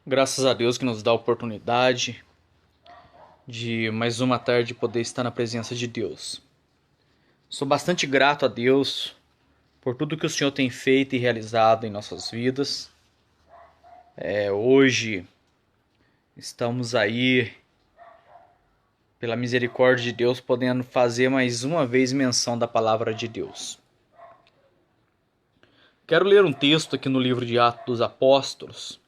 Graças a Deus que nos dá a oportunidade de mais uma tarde poder estar na presença de Deus. Sou bastante grato a Deus por tudo que o Senhor tem feito e realizado em nossas vidas. Hoje estamos aí, pela misericórdia de Deus, podendo fazer mais uma vez menção da palavra de Deus. Quero ler um texto aqui no livro de Atos dos Apóstolos,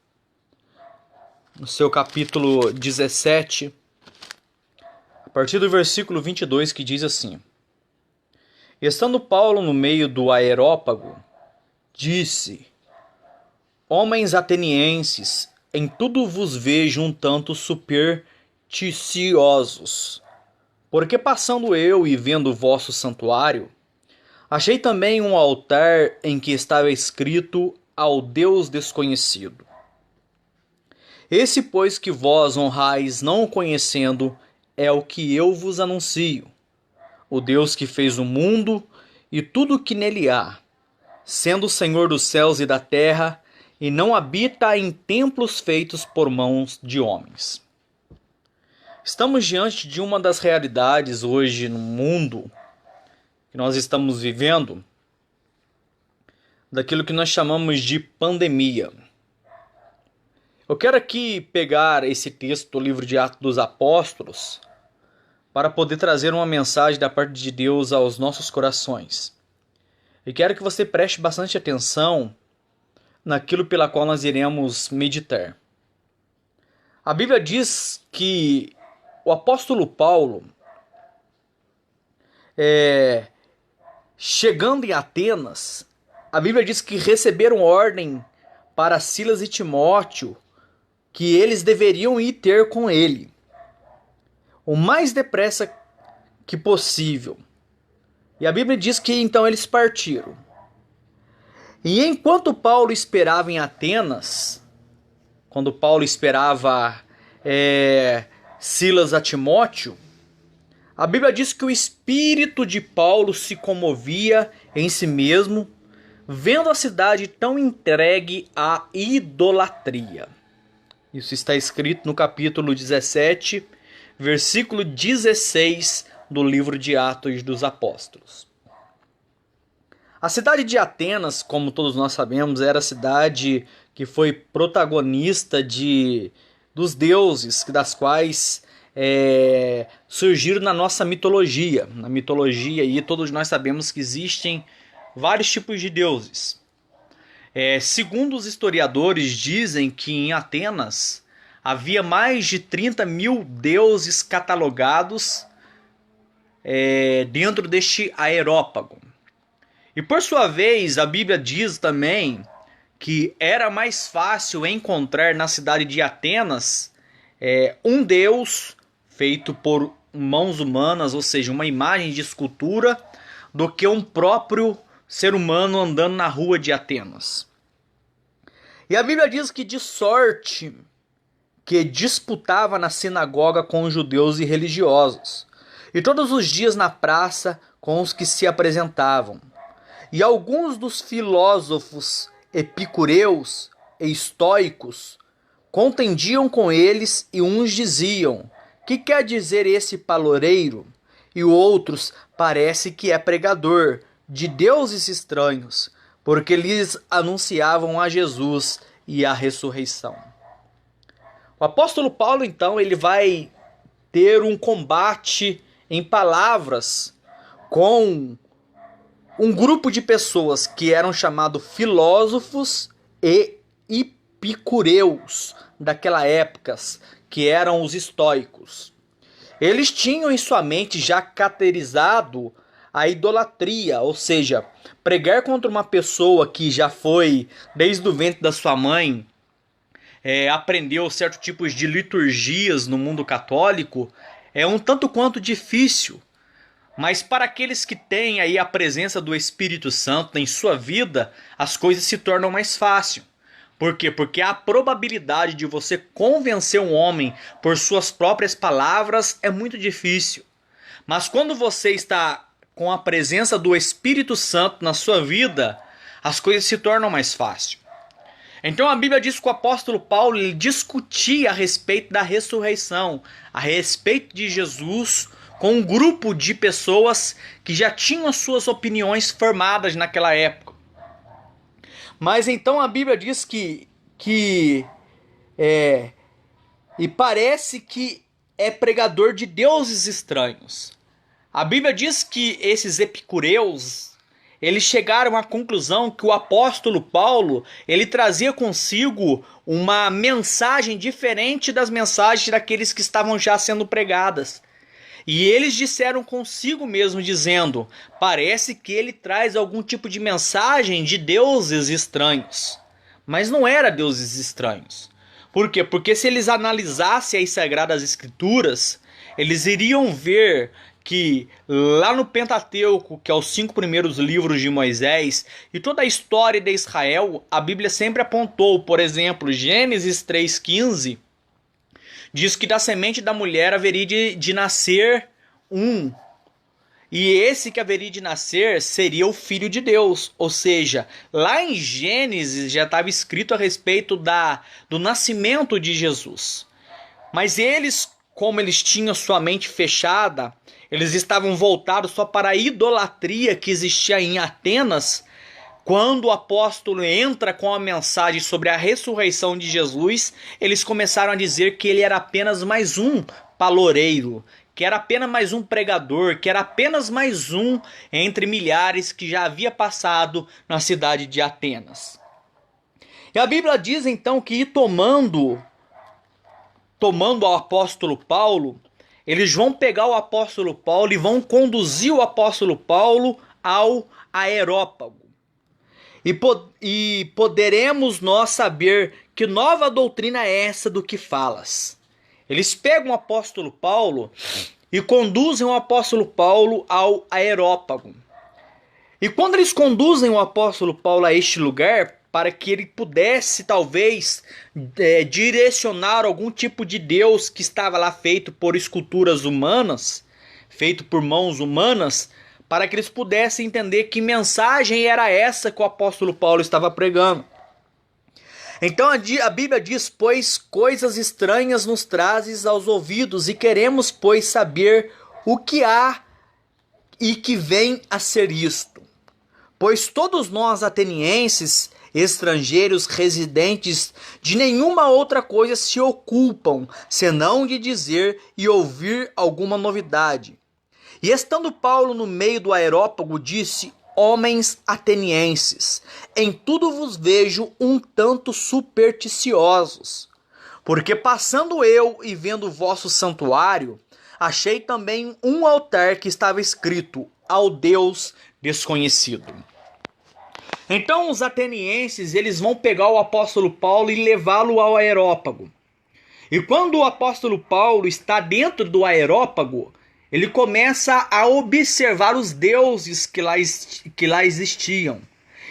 no seu capítulo 17, a partir do versículo 22, que diz assim: Estando Paulo no meio do Areópago, disse: Homens atenienses, em tudo vos vejo um tanto supersticiosos. Porque passando eu e vendo o vosso santuário, achei também um altar em que estava escrito ao Deus desconhecido. Esse, pois, que vós honrais não o conhecendo, é o que eu vos anuncio. O Deus que fez o mundo e tudo o que nele há, sendo o Senhor dos céus e da terra, e não habita em templos feitos por mãos de homens. Estamos diante de uma das realidades hoje no mundo que nós estamos vivendo, daquilo que nós chamamos de pandemia. Eu quero aqui pegar esse texto do livro de Atos dos Apóstolos para poder trazer uma mensagem da parte de Deus aos nossos corações. E quero que você preste bastante atenção naquilo pela qual nós iremos meditar. A Bíblia diz que o apóstolo Paulo, chegando em Atenas, a Bíblia diz que receberam ordem para Silas e Timóteo que eles deveriam ir ter com ele o mais depressa que possível. E a Bíblia diz que então eles partiram. E enquanto Paulo esperava em Atenas, quando Paulo esperava Silas a Timóteo, a Bíblia diz que o espírito de Paulo se comovia em si mesmo, vendo a cidade tão entregue à idolatria. Isso está escrito no capítulo 17, versículo 16 do livro de Atos dos Apóstolos. A cidade de Atenas, como todos nós sabemos, era a cidade que foi protagonista dos deuses, das quais surgiram na nossa mitologia. Na mitologia, aí, todos nós sabemos que existem vários tipos de deuses. Segundo os historiadores, dizem que em Atenas havia mais de 30 mil deuses catalogados dentro deste Areópago. E por sua vez, a Bíblia diz também que era mais fácil encontrar na cidade de Atenas um deus feito por mãos humanas, ou seja, uma imagem de escultura, do que um próprio ser humano andando na rua de Atenas. E a Bíblia diz que de sorte que disputava na sinagoga com os judeus e religiosos, e todos os dias na praça com os que se apresentavam. E alguns dos filósofos epicureus e estoicos contendiam com eles, e uns diziam: que quer dizer esse paloreiro? E outros: parece que é pregador de deuses estranhos, porque lhes anunciavam a Jesus e a ressurreição. O apóstolo Paulo, então, ele vai ter um combate em palavras com um grupo de pessoas que eram chamados filósofos e epicureus daquela época, que eram os estoicos. Eles tinham em sua mente já caracterizado a idolatria, ou seja, pregar contra uma pessoa que já foi, desde o ventre da sua mãe, aprendeu certos tipos de liturgias no mundo católico, é um tanto quanto difícil. Mas para aqueles que têm aí a presença do Espírito Santo em sua vida, as coisas se tornam mais fáceis. Por quê? Porque a probabilidade de você convencer um homem por suas próprias palavras é muito difícil. Mas quando você está com a presença do Espírito Santo na sua vida, as coisas se tornam mais fáceis. Então a Bíblia diz que o apóstolo Paulo ele discutia a respeito da ressurreição, a respeito de Jesus, com um grupo de pessoas que já tinham as suas opiniões formadas naquela época. Mas então a Bíblia diz e parece que é pregador de deuses estranhos. A Bíblia diz que esses epicureus, eles chegaram à conclusão que o apóstolo Paulo, ele trazia consigo uma mensagem diferente das mensagens daqueles que estavam já sendo pregadas. E eles disseram consigo mesmo, dizendo, parece que ele traz algum tipo de mensagem de deuses estranhos. Mas não era deuses estranhos. Por quê? Porque se eles analisassem as Sagradas Escrituras, eles iriam ver que lá no Pentateuco, que é os 5 primeiros livros de Moisés, e toda a história de Israel, a Bíblia sempre apontou, por exemplo, Gênesis 3,15, diz que da semente da mulher haveria de nascer um. E esse que haveria de nascer seria o Filho de Deus. Ou seja, lá em Gênesis já estava escrito a respeito do nascimento de Jesus. Mas eles, como eles tinham sua mente fechada, eles estavam voltados só para a idolatria que existia em Atenas. Quando o apóstolo entra com a mensagem sobre a ressurreição de Jesus, eles começaram a dizer que ele era apenas mais um paloureiro, que era apenas mais um pregador, que era apenas mais um entre milhares que já havia passado na cidade de Atenas. E a Bíblia diz então que tomando o apóstolo Paulo, eles vão pegar o apóstolo Paulo e vão conduzir o apóstolo Paulo ao Areópago. E poderemos nós saber que nova doutrina é essa do que falas. Eles pegam o apóstolo Paulo e conduzem o apóstolo Paulo ao Areópago. E quando eles conduzem o apóstolo Paulo a este lugar, para que ele pudesse talvez direcionar algum tipo de Deus que estava lá feito por esculturas humanas, feito por mãos humanas, para que eles pudessem entender que mensagem era essa que o apóstolo Paulo estava pregando. Então a Bíblia diz, pois coisas estranhas nos trazes aos ouvidos, e queremos, pois, saber o que há e que vem a ser isto. Pois todos nós atenienses, estrangeiros, residentes, de nenhuma outra coisa se ocupam, senão de dizer e ouvir alguma novidade. E estando Paulo no meio do Areópago, disse, homens atenienses, em tudo vos vejo um tanto supersticiosos. Porque passando eu e vendo o vosso santuário, achei também um altar que estava escrito, ao Deus desconhecido. Então os atenienses, eles vão pegar o apóstolo Paulo e levá-lo ao Areópago. E quando o apóstolo Paulo está dentro do Areópago, ele começa a observar os deuses que lá existiam.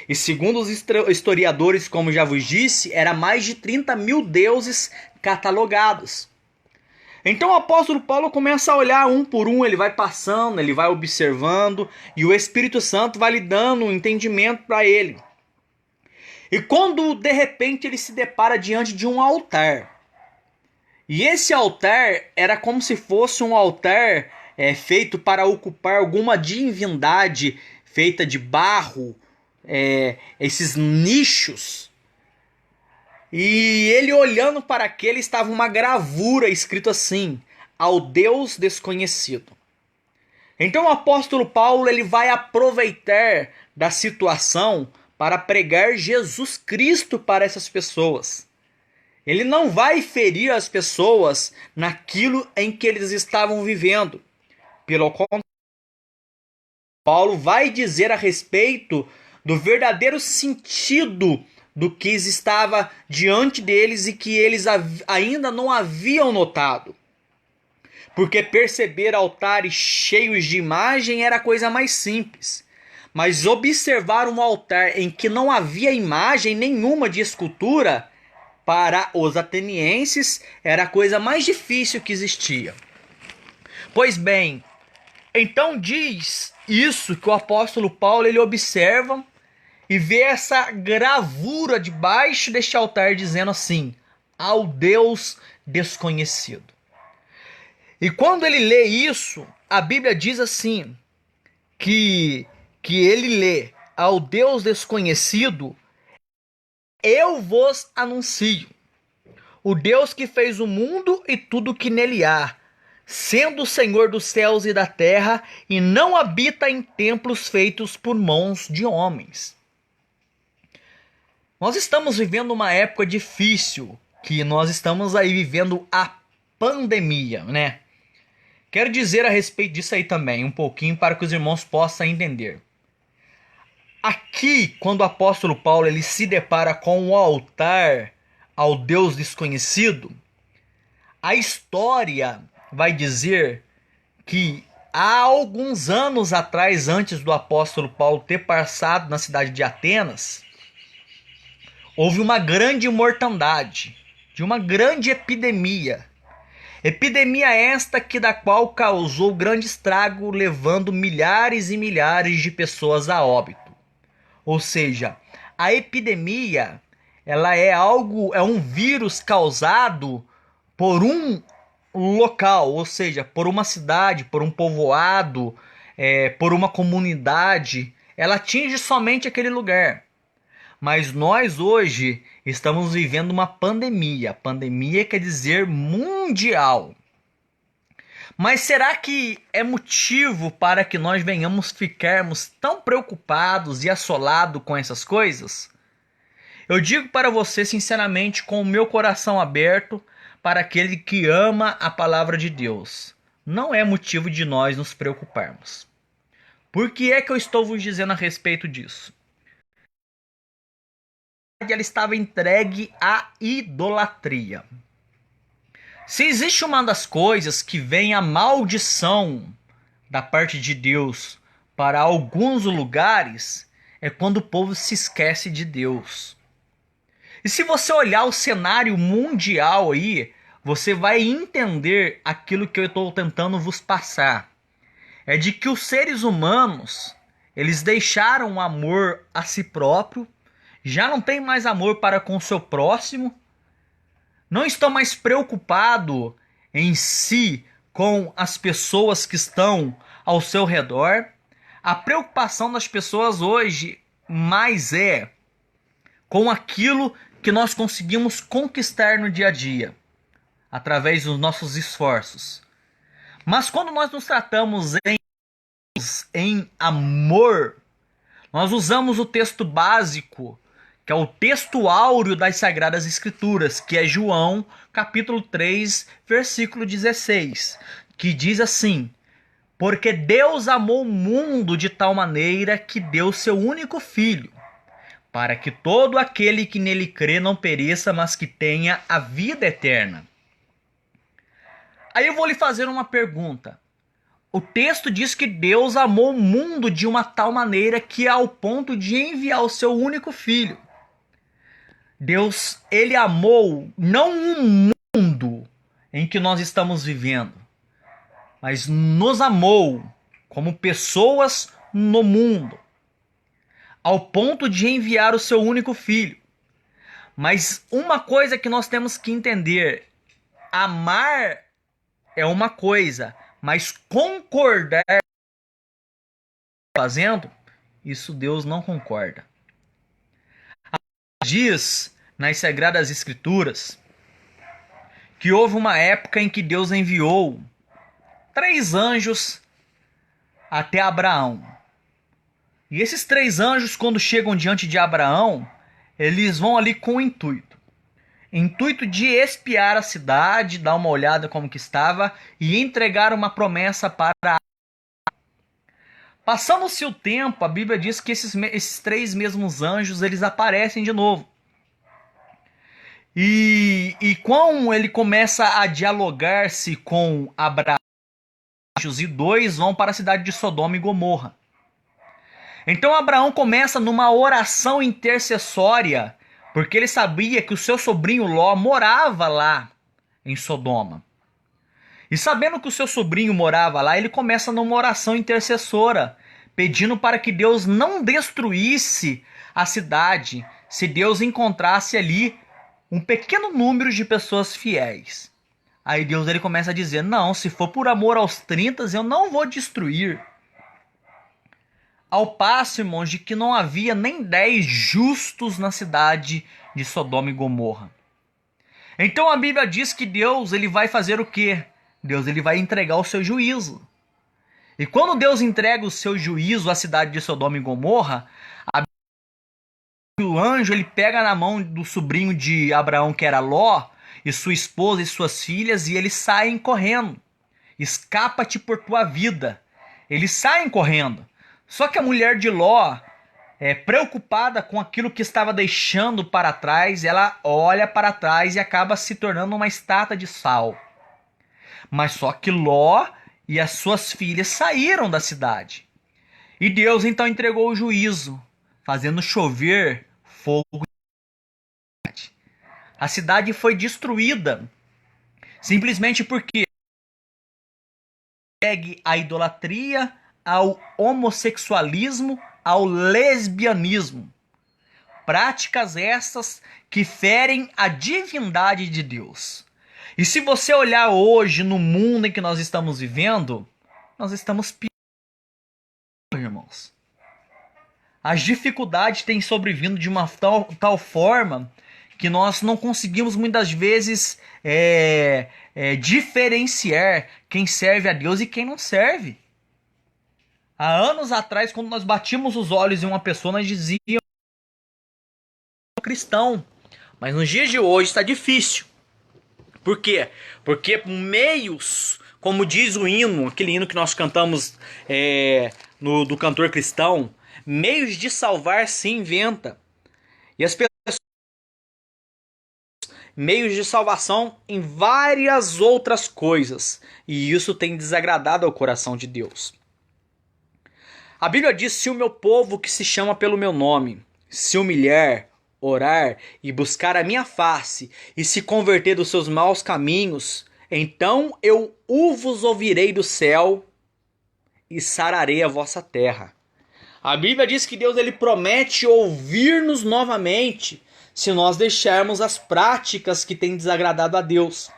E segundo os historiadores, como já vos disse, era mais de 30 mil deuses catalogados. Então o apóstolo Paulo começa a olhar um por um, ele vai passando, ele vai observando, e o Espírito Santo vai lhe dando um entendimento para ele. E quando de repente ele se depara diante de um altar, e esse altar era como se fosse um altar feito para ocupar alguma divindade feita de barro, esses nichos. E ele olhando para aquele, estava uma gravura escrito assim, ao Deus desconhecido. Então o apóstolo Paulo ele vai aproveitar da situação para pregar Jesus Cristo para essas pessoas. Ele não vai ferir as pessoas naquilo em que eles estavam vivendo. Pelo contrário, Paulo vai dizer a respeito do verdadeiro sentido do que estava diante deles e que eles ainda não haviam notado. Porque perceber altares cheios de imagem era a coisa mais simples. Mas observar um altar em que não havia imagem nenhuma de escultura, para os atenienses era a coisa mais difícil que existia. Pois bem, então diz isso que o apóstolo Paulo ele observa, e vê essa gravura debaixo deste altar dizendo assim: ao Deus desconhecido. E quando ele lê isso, a Bíblia diz assim, que ele lê: ao Deus desconhecido, eu vos anuncio, o Deus que fez o mundo e tudo que nele há, sendo o Senhor dos céus e da terra, e não habita em templos feitos por mãos de homens. Nós estamos vivendo uma época difícil, que nós estamos aí vivendo a pandemia, né? Quero dizer a respeito disso aí também, um pouquinho, para que os irmãos possam entender. Aqui, quando o apóstolo Paulo ele se depara com o altar ao Deus desconhecido, a história vai dizer que há alguns anos atrás, antes do apóstolo Paulo ter passado na cidade de Atenas, houve uma grande mortandade, de uma grande epidemia. Epidemia esta que da qual causou grande estrago, levando milhares e milhares de pessoas a óbito. Ou seja, a epidemia, ela é um vírus causado por um local, ou seja, por uma cidade, por um povoado, por uma comunidade. Ela atinge somente aquele lugar. Mas nós hoje estamos vivendo uma pandemia. Pandemia quer dizer mundial. Mas será que é motivo para que nós venhamos ficarmos tão preocupados e assolados com essas coisas? Eu digo para você sinceramente, com o meu coração aberto, para aquele que ama a palavra de Deus, não é motivo de nós nos preocuparmos. Por que é que eu estou vos dizendo a respeito disso? Ela estava entregue à idolatria. Se existe uma das coisas que vem a maldição da parte de Deus para alguns lugares, é quando o povo se esquece de Deus. E se você olhar o cenário mundial aí, você vai entender aquilo que eu estou tentando vos passar. É de que os seres humanos, eles deixaram o amor a si próprio, já não tem mais amor para com o seu próximo, não estão mais preocupados em si com as pessoas que estão ao seu redor. A preocupação das pessoas hoje mais é com aquilo que nós conseguimos conquistar no dia a dia, através dos nossos esforços. Mas quando nós nos tratamos em amor, nós usamos o texto básico, que é o texto áureo das Sagradas Escrituras, que é João, capítulo 3, versículo 16, que diz assim: porque Deus amou o mundo de tal maneira que deu seu único filho, para que todo aquele que nele crê não pereça, mas que tenha a vida eterna. Aí eu vou lhe fazer uma pergunta. O texto diz que Deus amou o mundo de uma tal maneira que ao ponto de enviar o seu único filho. Deus, ele amou não um mundo em que nós estamos vivendo, mas nos amou como pessoas no mundo, ao ponto de enviar o seu único filho. Mas uma coisa que nós temos que entender: amar é uma coisa, mas concordar fazendo, isso Deus não concorda. Diz nas Sagradas Escrituras que houve uma época em que Deus enviou 3 anjos até Abraão. E esses 3 anjos, quando chegam diante de Abraão, eles vão ali com o intuito de espiar a cidade, dar uma olhada como que estava e entregar uma promessa para Abraão. Passando-se o tempo, a Bíblia diz que esses 3 mesmos anjos, eles aparecem de novo. E quando ele começa a dialogar-se com Abraão, e 2 vão para a cidade de Sodoma e Gomorra. Então Abraão começa numa oração intercessória, porque ele sabia que o seu sobrinho Ló morava lá em Sodoma. E sabendo que o seu sobrinho morava lá, ele começa numa oração intercessora, pedindo para que Deus não destruísse a cidade se Deus encontrasse ali um pequeno número de pessoas fiéis. Aí Deus ele começa a dizer: não, se for por amor aos 30, eu não vou destruir. Ao passo, irmãos, de que não havia nem 10 justos na cidade de Sodoma e Gomorra. Então a Bíblia diz que Deus ele vai fazer o quê? Deus ele vai entregar o seu juízo. E quando Deus entrega o seu juízo à cidade de Sodoma e Gomorra, o anjo ele pega na mão do sobrinho de Abraão, que era Ló, e sua esposa e suas filhas, e eles saem correndo. Escapa-te por tua vida. Eles saem correndo. Só que a mulher de Ló, preocupada com aquilo que estava deixando para trás, ela olha para trás e acaba se tornando uma estátua de sal. Mas só que Ló e as suas filhas saíram da cidade. E Deus então entregou o juízo, fazendo chover fogo. A cidade foi destruída simplesmente porque segue a idolatria, ao homossexualismo, ao lesbianismo. Práticas essas que ferem a divindade de Deus. E se você olhar hoje no mundo em que nós estamos vivendo, nós estamos pior, irmãos. As dificuldades têm sobrevindo de uma tal forma que nós não conseguimos muitas vezes diferenciar quem serve a Deus e quem não serve. Há anos atrás, quando nós batíamos os olhos em uma pessoa, nós dizíamos cristão. Mas nos dias de hoje está difícil. Por quê? Porque meios, como diz o hino, aquele hino que nós cantamos do cantor cristão, meios de salvar se inventa. E as pessoas meios de salvação em várias outras coisas. E isso tem desagradado ao coração de Deus. A Bíblia diz: se o meu povo que se chama pelo meu nome se humilhar, orar e buscar a minha face e se converter dos seus maus caminhos, então eu vos ouvirei do céu e sararei a vossa terra. A Bíblia diz que Deus ele promete ouvir-nos novamente se nós deixarmos as práticas que têm desagradado a Deus.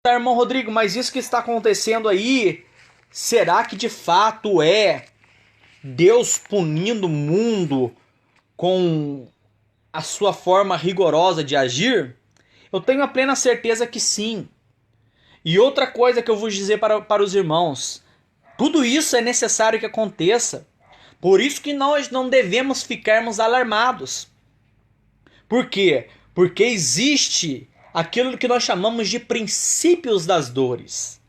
Irmão Rodrigo, mas isso que está acontecendo aí, será que de fato é Deus punindo o mundo com a sua forma rigorosa de agir? Eu tenho a plena certeza que sim. E outra coisa que eu vou dizer para os irmãos: tudo isso é necessário que aconteça. Por isso que nós não devemos ficarmos alarmados. Por quê? Porque existe aquilo que nós chamamos de princípios das dores.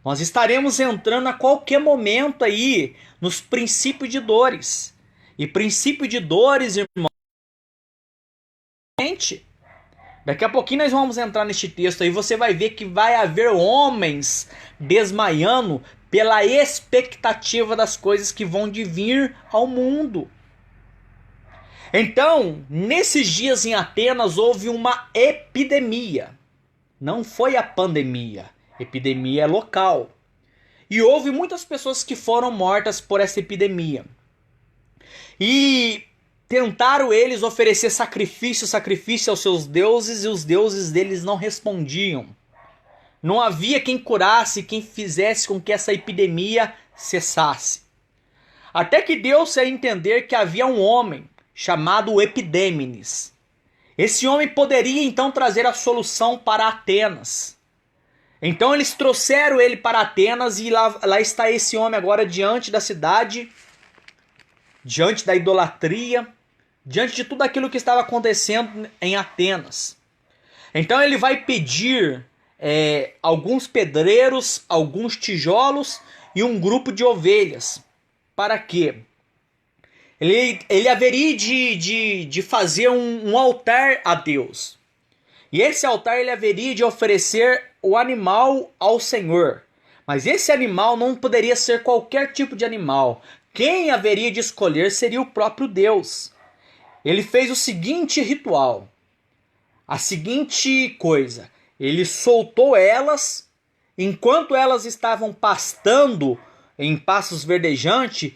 Nós estaremos entrando a qualquer momento aí nos princípios de dores. E princípio de dores, irmão, daqui a pouquinho nós vamos entrar neste texto aí, você vai ver que vai haver homens desmaiando pela expectativa das coisas que vão de vir ao mundo. Então, nesses dias em Atenas houve uma epidemia. Não foi a pandemia. Epidemia é local. E houve muitas pessoas que foram mortas por essa epidemia. E tentaram eles oferecer sacrifício aos seus deuses, e os deuses deles não respondiam. Não havia quem curasse, quem fizesse com que essa epidemia cessasse. Até que deu-se a entender que havia um homem chamado Epidêmenes. Esse homem poderia então trazer a solução para Atenas. Então eles trouxeram ele para Atenas e lá está esse homem agora diante da cidade, diante da idolatria, diante de tudo aquilo que estava acontecendo em Atenas. Então ele vai pedir alguns pedreiros, alguns tijolos e um grupo de ovelhas. Para quê? Ele haveria de fazer um altar a Deus. E esse altar ele haveria de oferecer o animal ao Senhor. Mas esse animal não poderia ser qualquer tipo de animal. Quem haveria de escolher seria o próprio Deus. Ele fez o seguinte ritual. A seguinte coisa. Ele soltou elas. Enquanto elas estavam pastando em pastos verdejantes,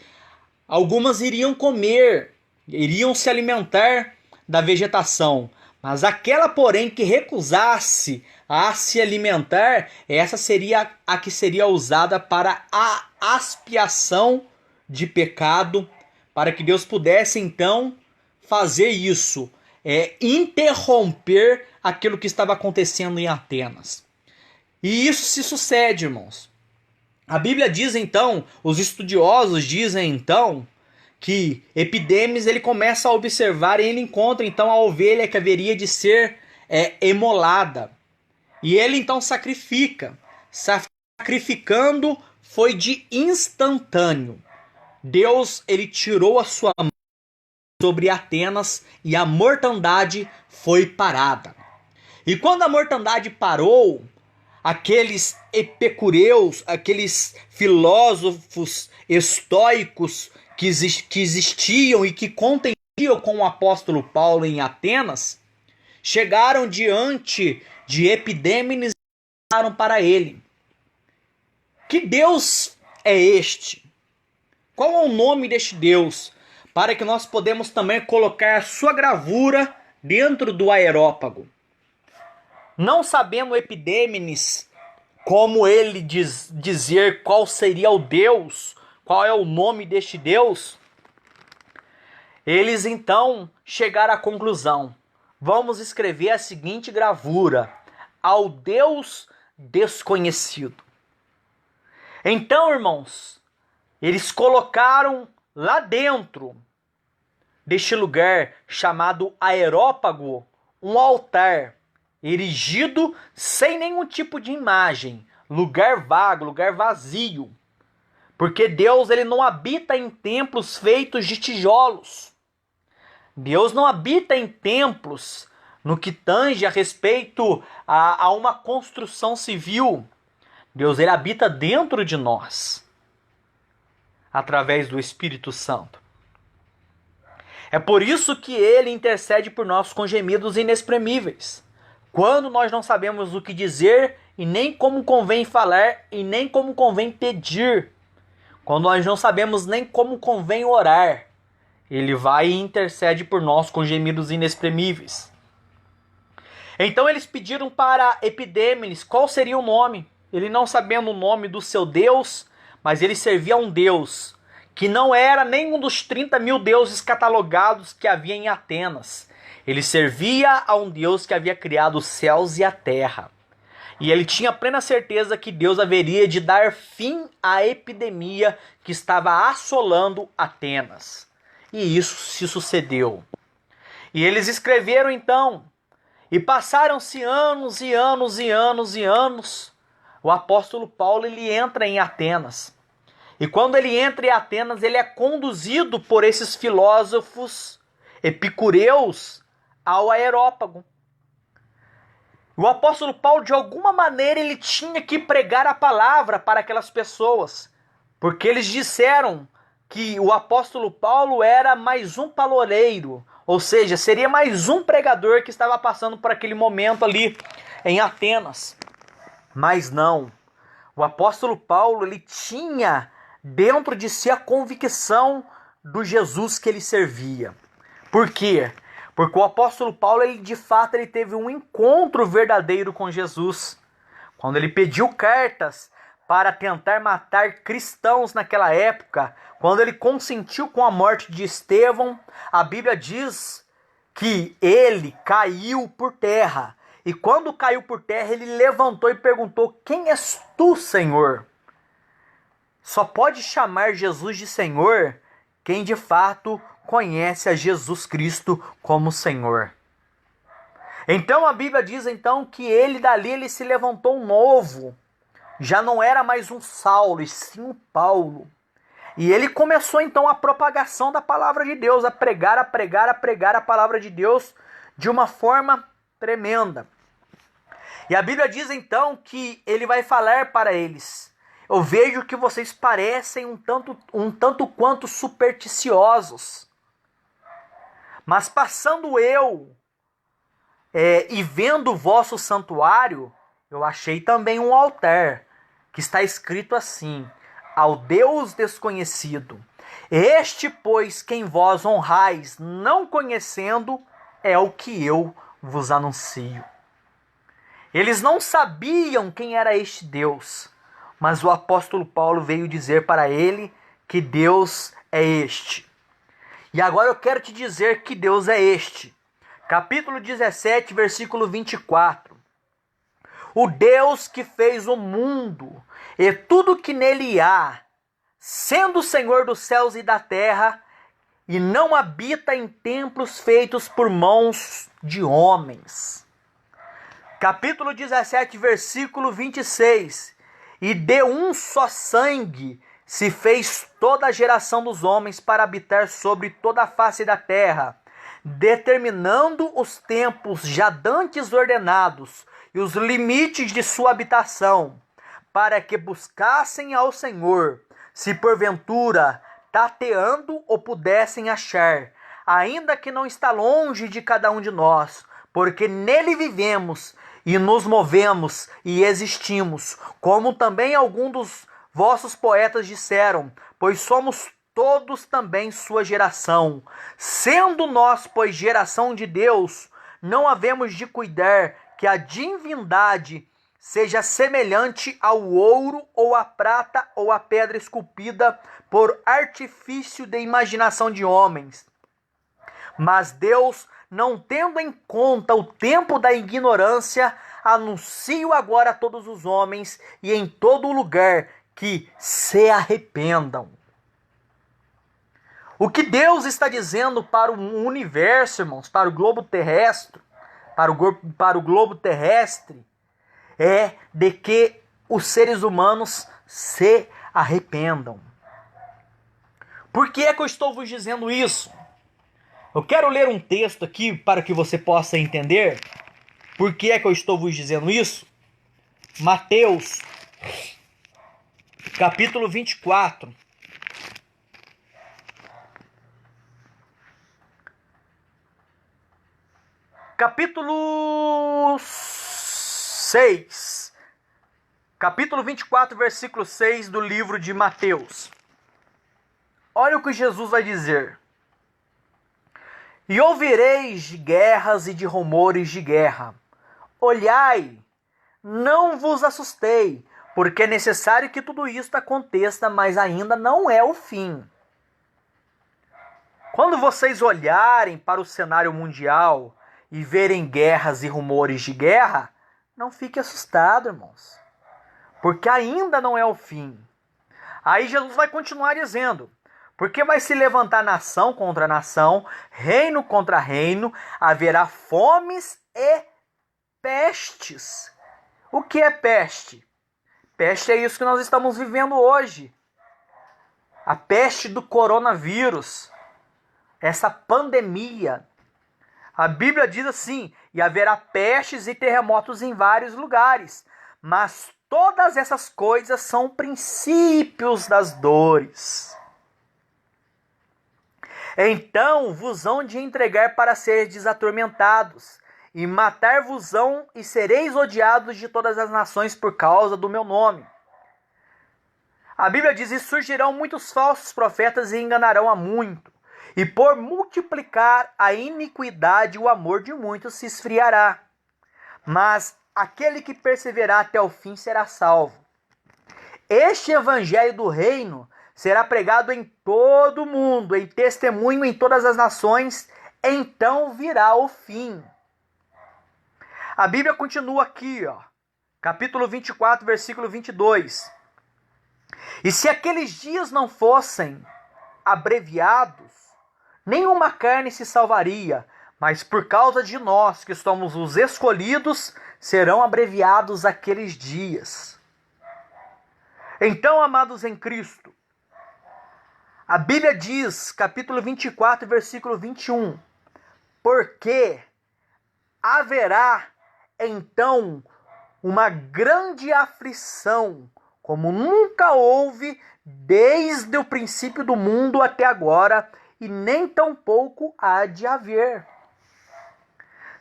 algumas iriam comer, iriam se alimentar da vegetação, mas aquela, porém, que recusasse a se alimentar, essa seria a que seria usada para a expiação de pecado, para que Deus pudesse então fazer isso, interromper aquilo que estava acontecendo em Atenas. E isso se sucede, irmãos. A Bíblia diz então, os estudiosos dizem então, que Epidemes ele começa a observar e ele encontra então a ovelha que haveria de ser emolada. E ele então sacrifica. Sacrificando foi de instantâneo. Deus ele tirou a sua mão sobre Atenas e a mortandade foi parada. E quando a mortandade parou, aqueles epicureus, aqueles filósofos estoicos que existiam e que contendiam com o apóstolo Paulo em Atenas, chegaram diante de Epidêmenes e falaram para ele: que Deus é este? Qual é o nome deste Deus? Para que nós podemos também colocar a sua gravura dentro do aerópago. Não sabendo Epidêmenes como ele dizer qual seria o Deus, qual é o nome deste Deus, eles então chegaram à conclusão: vamos escrever a seguinte gravura: ao Deus desconhecido. Então, irmãos, eles colocaram lá dentro deste lugar chamado aerópago um altar erigido sem nenhum tipo de imagem, lugar vago, lugar vazio. Porque Deus ele não habita em templos feitos de tijolos. Deus não habita em templos no que tange a respeito a uma construção civil. Deus ele habita dentro de nós, através do Espírito Santo. É por isso que ele intercede por nós com gemidos inexprimíveis. Quando nós não sabemos o que dizer e nem como convém falar e nem como convém pedir. Quando nós não sabemos nem como convém orar, ele vai e intercede por nós com gemidos inexprimíveis. Então eles pediram para Epidêmenes qual seria o nome. Ele, não sabendo o nome do seu Deus, mas ele servia a um Deus que não era nenhum dos 30.000 deuses catalogados que havia em Atenas. Ele servia a um Deus que havia criado os céus e a terra. E ele tinha plena certeza que Deus haveria de dar fim à epidemia que estava assolando Atenas. E isso se sucedeu. E eles escreveram então, e passaram-se anos e anos e anos e anos. O apóstolo Paulo ele entra em Atenas. E quando ele entra em Atenas, ele é conduzido por esses filósofos epicureus ao aerópago. O apóstolo Paulo, de alguma maneira, ele tinha que pregar a palavra para aquelas pessoas. Porque eles disseram que o apóstolo Paulo era mais um palavreiro. Ou seja, seria mais um pregador que estava passando por aquele momento ali em Atenas. Mas não. O apóstolo Paulo, ele tinha dentro de si a convicção do Jesus que ele servia. Por quê? Porque o apóstolo Paulo, ele de fato ele teve um encontro verdadeiro com Jesus. Quando ele pediu cartas para tentar matar cristãos naquela época, quando ele consentiu com a morte de Estevão, a Bíblia diz que ele caiu por terra. E quando caiu por terra, ele levantou e perguntou: quem és tu, Senhor? Só pode chamar Jesus de Senhor quem de fato conhece a Jesus Cristo como Senhor. Então a Bíblia diz então que ele dali ele se levantou um novo. Já não era mais um Saulo, e sim um Paulo. E ele começou então a propagação da palavra de Deus, a pregar a palavra de Deus de uma forma tremenda. E a Bíblia diz então que ele vai falar para eles: eu vejo que vocês parecem um tanto quanto supersticiosos. Mas passando eu e vendo o vosso santuário, eu achei também um altar, que está escrito assim: ao Deus desconhecido. Este, pois, quem vós honrais, não conhecendo, é o que eu vos anuncio. Eles não sabiam quem era este Deus, mas o apóstolo Paulo veio dizer para ele que Deus é este. E agora eu quero te dizer que Deus é este. Capítulo 17, versículo 24. O Deus que fez o mundo e tudo que nele há, sendo o Senhor dos céus e da terra, e não habita em templos feitos por mãos de homens. Capítulo 17, versículo 26. E de um só sangue se fez toda a geração dos homens para habitar sobre toda a face da terra, determinando os tempos já dantes ordenados e os limites de sua habitação, para que buscassem ao Senhor, se porventura tateando o pudessem achar, ainda que não está longe de cada um de nós, porque nele vivemos e nos movemos e existimos, como também alguns dos vossos poetas disseram, pois somos todos também sua geração. Sendo nós, pois, geração de Deus, não havemos de cuidar que a divindade seja semelhante ao ouro ou à prata ou à pedra esculpida por artifício de imaginação de homens. Mas Deus, não tendo em conta o tempo da ignorância, anuncio agora a todos os homens e em todo lugar que se arrependam. O que Deus está dizendo para o universo, irmãos, para o globo terrestre, para o globo terrestre, é de que os seres humanos se arrependam. Por que é que eu estou vos dizendo isso? Eu quero ler um texto aqui para que você possa entender por que é que eu estou vos dizendo isso. Mateus, capítulo 24. Capítulo 6. Capítulo 24, versículo 6 do livro de Mateus. Olha o que Jesus vai dizer. E ouvireis de guerras e de rumores de guerra. Olhai, não vos assustei, porque é necessário que tudo isto aconteça, mas ainda não é o fim. Quando vocês olharem para o cenário mundial e verem guerras e rumores de guerra, não fique assustado, irmãos, porque ainda não é o fim. Aí Jesus vai continuar dizendo, porque vai se levantar nação contra nação, reino contra reino, haverá fomes e pestes. O que é peste? Peste é isso que nós estamos vivendo hoje. A peste do coronavírus, essa pandemia. A Bíblia diz assim, e haverá pestes e terremotos em vários lugares, mas todas essas coisas são princípios das dores. Então vos hão de entregar para seres atormentados, e matar-vos-ão, e sereis odiados de todas as nações por causa do meu nome. A Bíblia diz, e surgirão muitos falsos profetas e enganarão a muito. E por multiplicar a iniquidade, o amor de muitos se esfriará. Mas aquele que perseverar até o fim será salvo. Este evangelho do reino será pregado em todo o mundo, em testemunho em todas as nações, então virá o fim. A Bíblia continua aqui, capítulo 24, versículo 22. E se aqueles dias não fossem abreviados, nenhuma carne se salvaria, mas por causa de nós, que somos os escolhidos, serão abreviados aqueles dias. Então, amados em Cristo, a Bíblia diz, capítulo 24, versículo 21, porque haverá então uma grande aflição, como nunca houve desde o princípio do mundo até agora, e nem tampouco há de haver.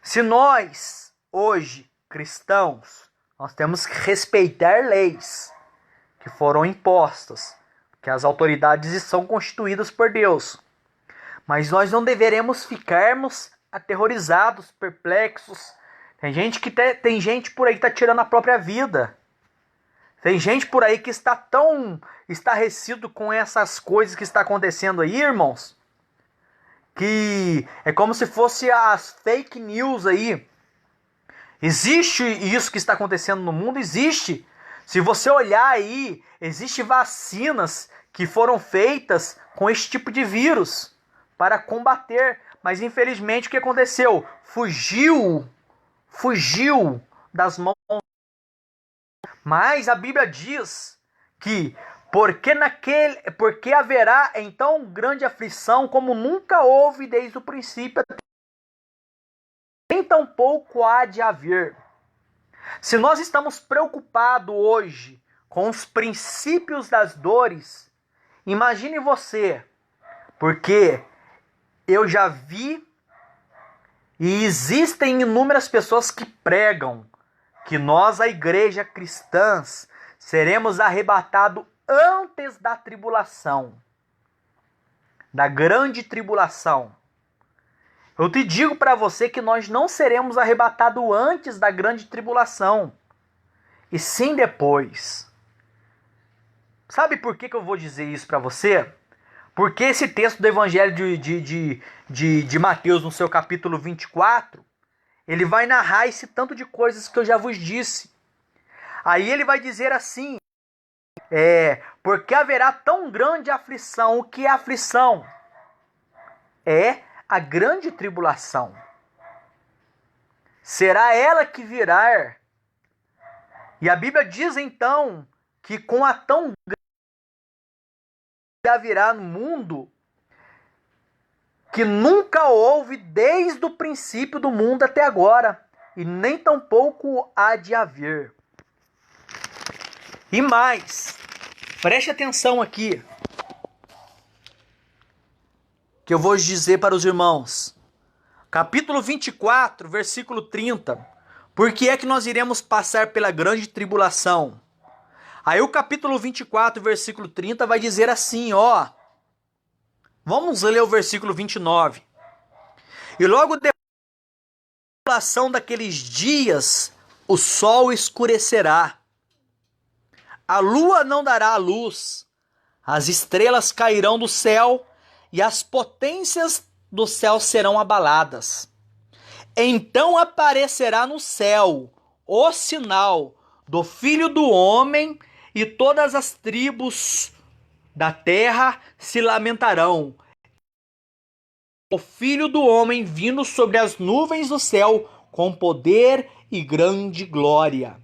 Se nós, hoje, cristãos, nós temos que respeitar leis que foram impostas que as autoridades são constituídas por Deus. Mas nós não deveremos ficarmos aterrorizados, perplexos. Tem gente por aí que está tirando a própria vida. Tem gente por aí que está tão estarrecido com essas coisas que está acontecendo aí, irmãos, que é como se fosse as fake news aí. Existe isso que está acontecendo no mundo? Existe. Se você olhar aí, existem vacinas que foram feitas com esse tipo de vírus para combater. Mas infelizmente o que aconteceu? Fugiu das mãos. Mas a Bíblia diz que porque haverá então grande aflição como nunca houve desde o princípio, nem tampouco há de haver. Se nós estamos preocupados hoje com os princípios das dores, imagine você, porque eu já vi e existem inúmeras pessoas que pregam que nós, a igreja cristãs, seremos arrebatados antes da tribulação, da grande tribulação. Eu te digo para você que nós não seremos arrebatados antes da grande tribulação, e sim depois. Sabe por que eu vou dizer isso para você? Porque esse texto do Evangelho de Mateus, no seu capítulo 24, ele vai narrar esse tanto de coisas que eu já vos disse. Aí ele vai dizer assim, porque haverá tão grande aflição. O que é aflição? É a grande tribulação. Será ela que virá. E a Bíblia diz então que com a tão grande virá no mundo, que nunca houve desde o princípio do mundo até agora, e nem tampouco há de haver. E mais, preste atenção aqui, que eu vou dizer para os irmãos. Capítulo 24, versículo 30. Por que é que nós iremos passar pela grande tribulação? Aí o capítulo 24, versículo 30 vai dizer assim, ó. Vamos ler o versículo 29. E logo depois da tribulação daqueles dias, o sol escurecerá. A lua não dará a luz. As estrelas cairão do céu e as potências do céu serão abaladas. Então aparecerá no céu o sinal do Filho do Homem, e todas as tribos da terra se lamentarão. O Filho do Homem vindo sobre as nuvens do céu com poder e grande glória.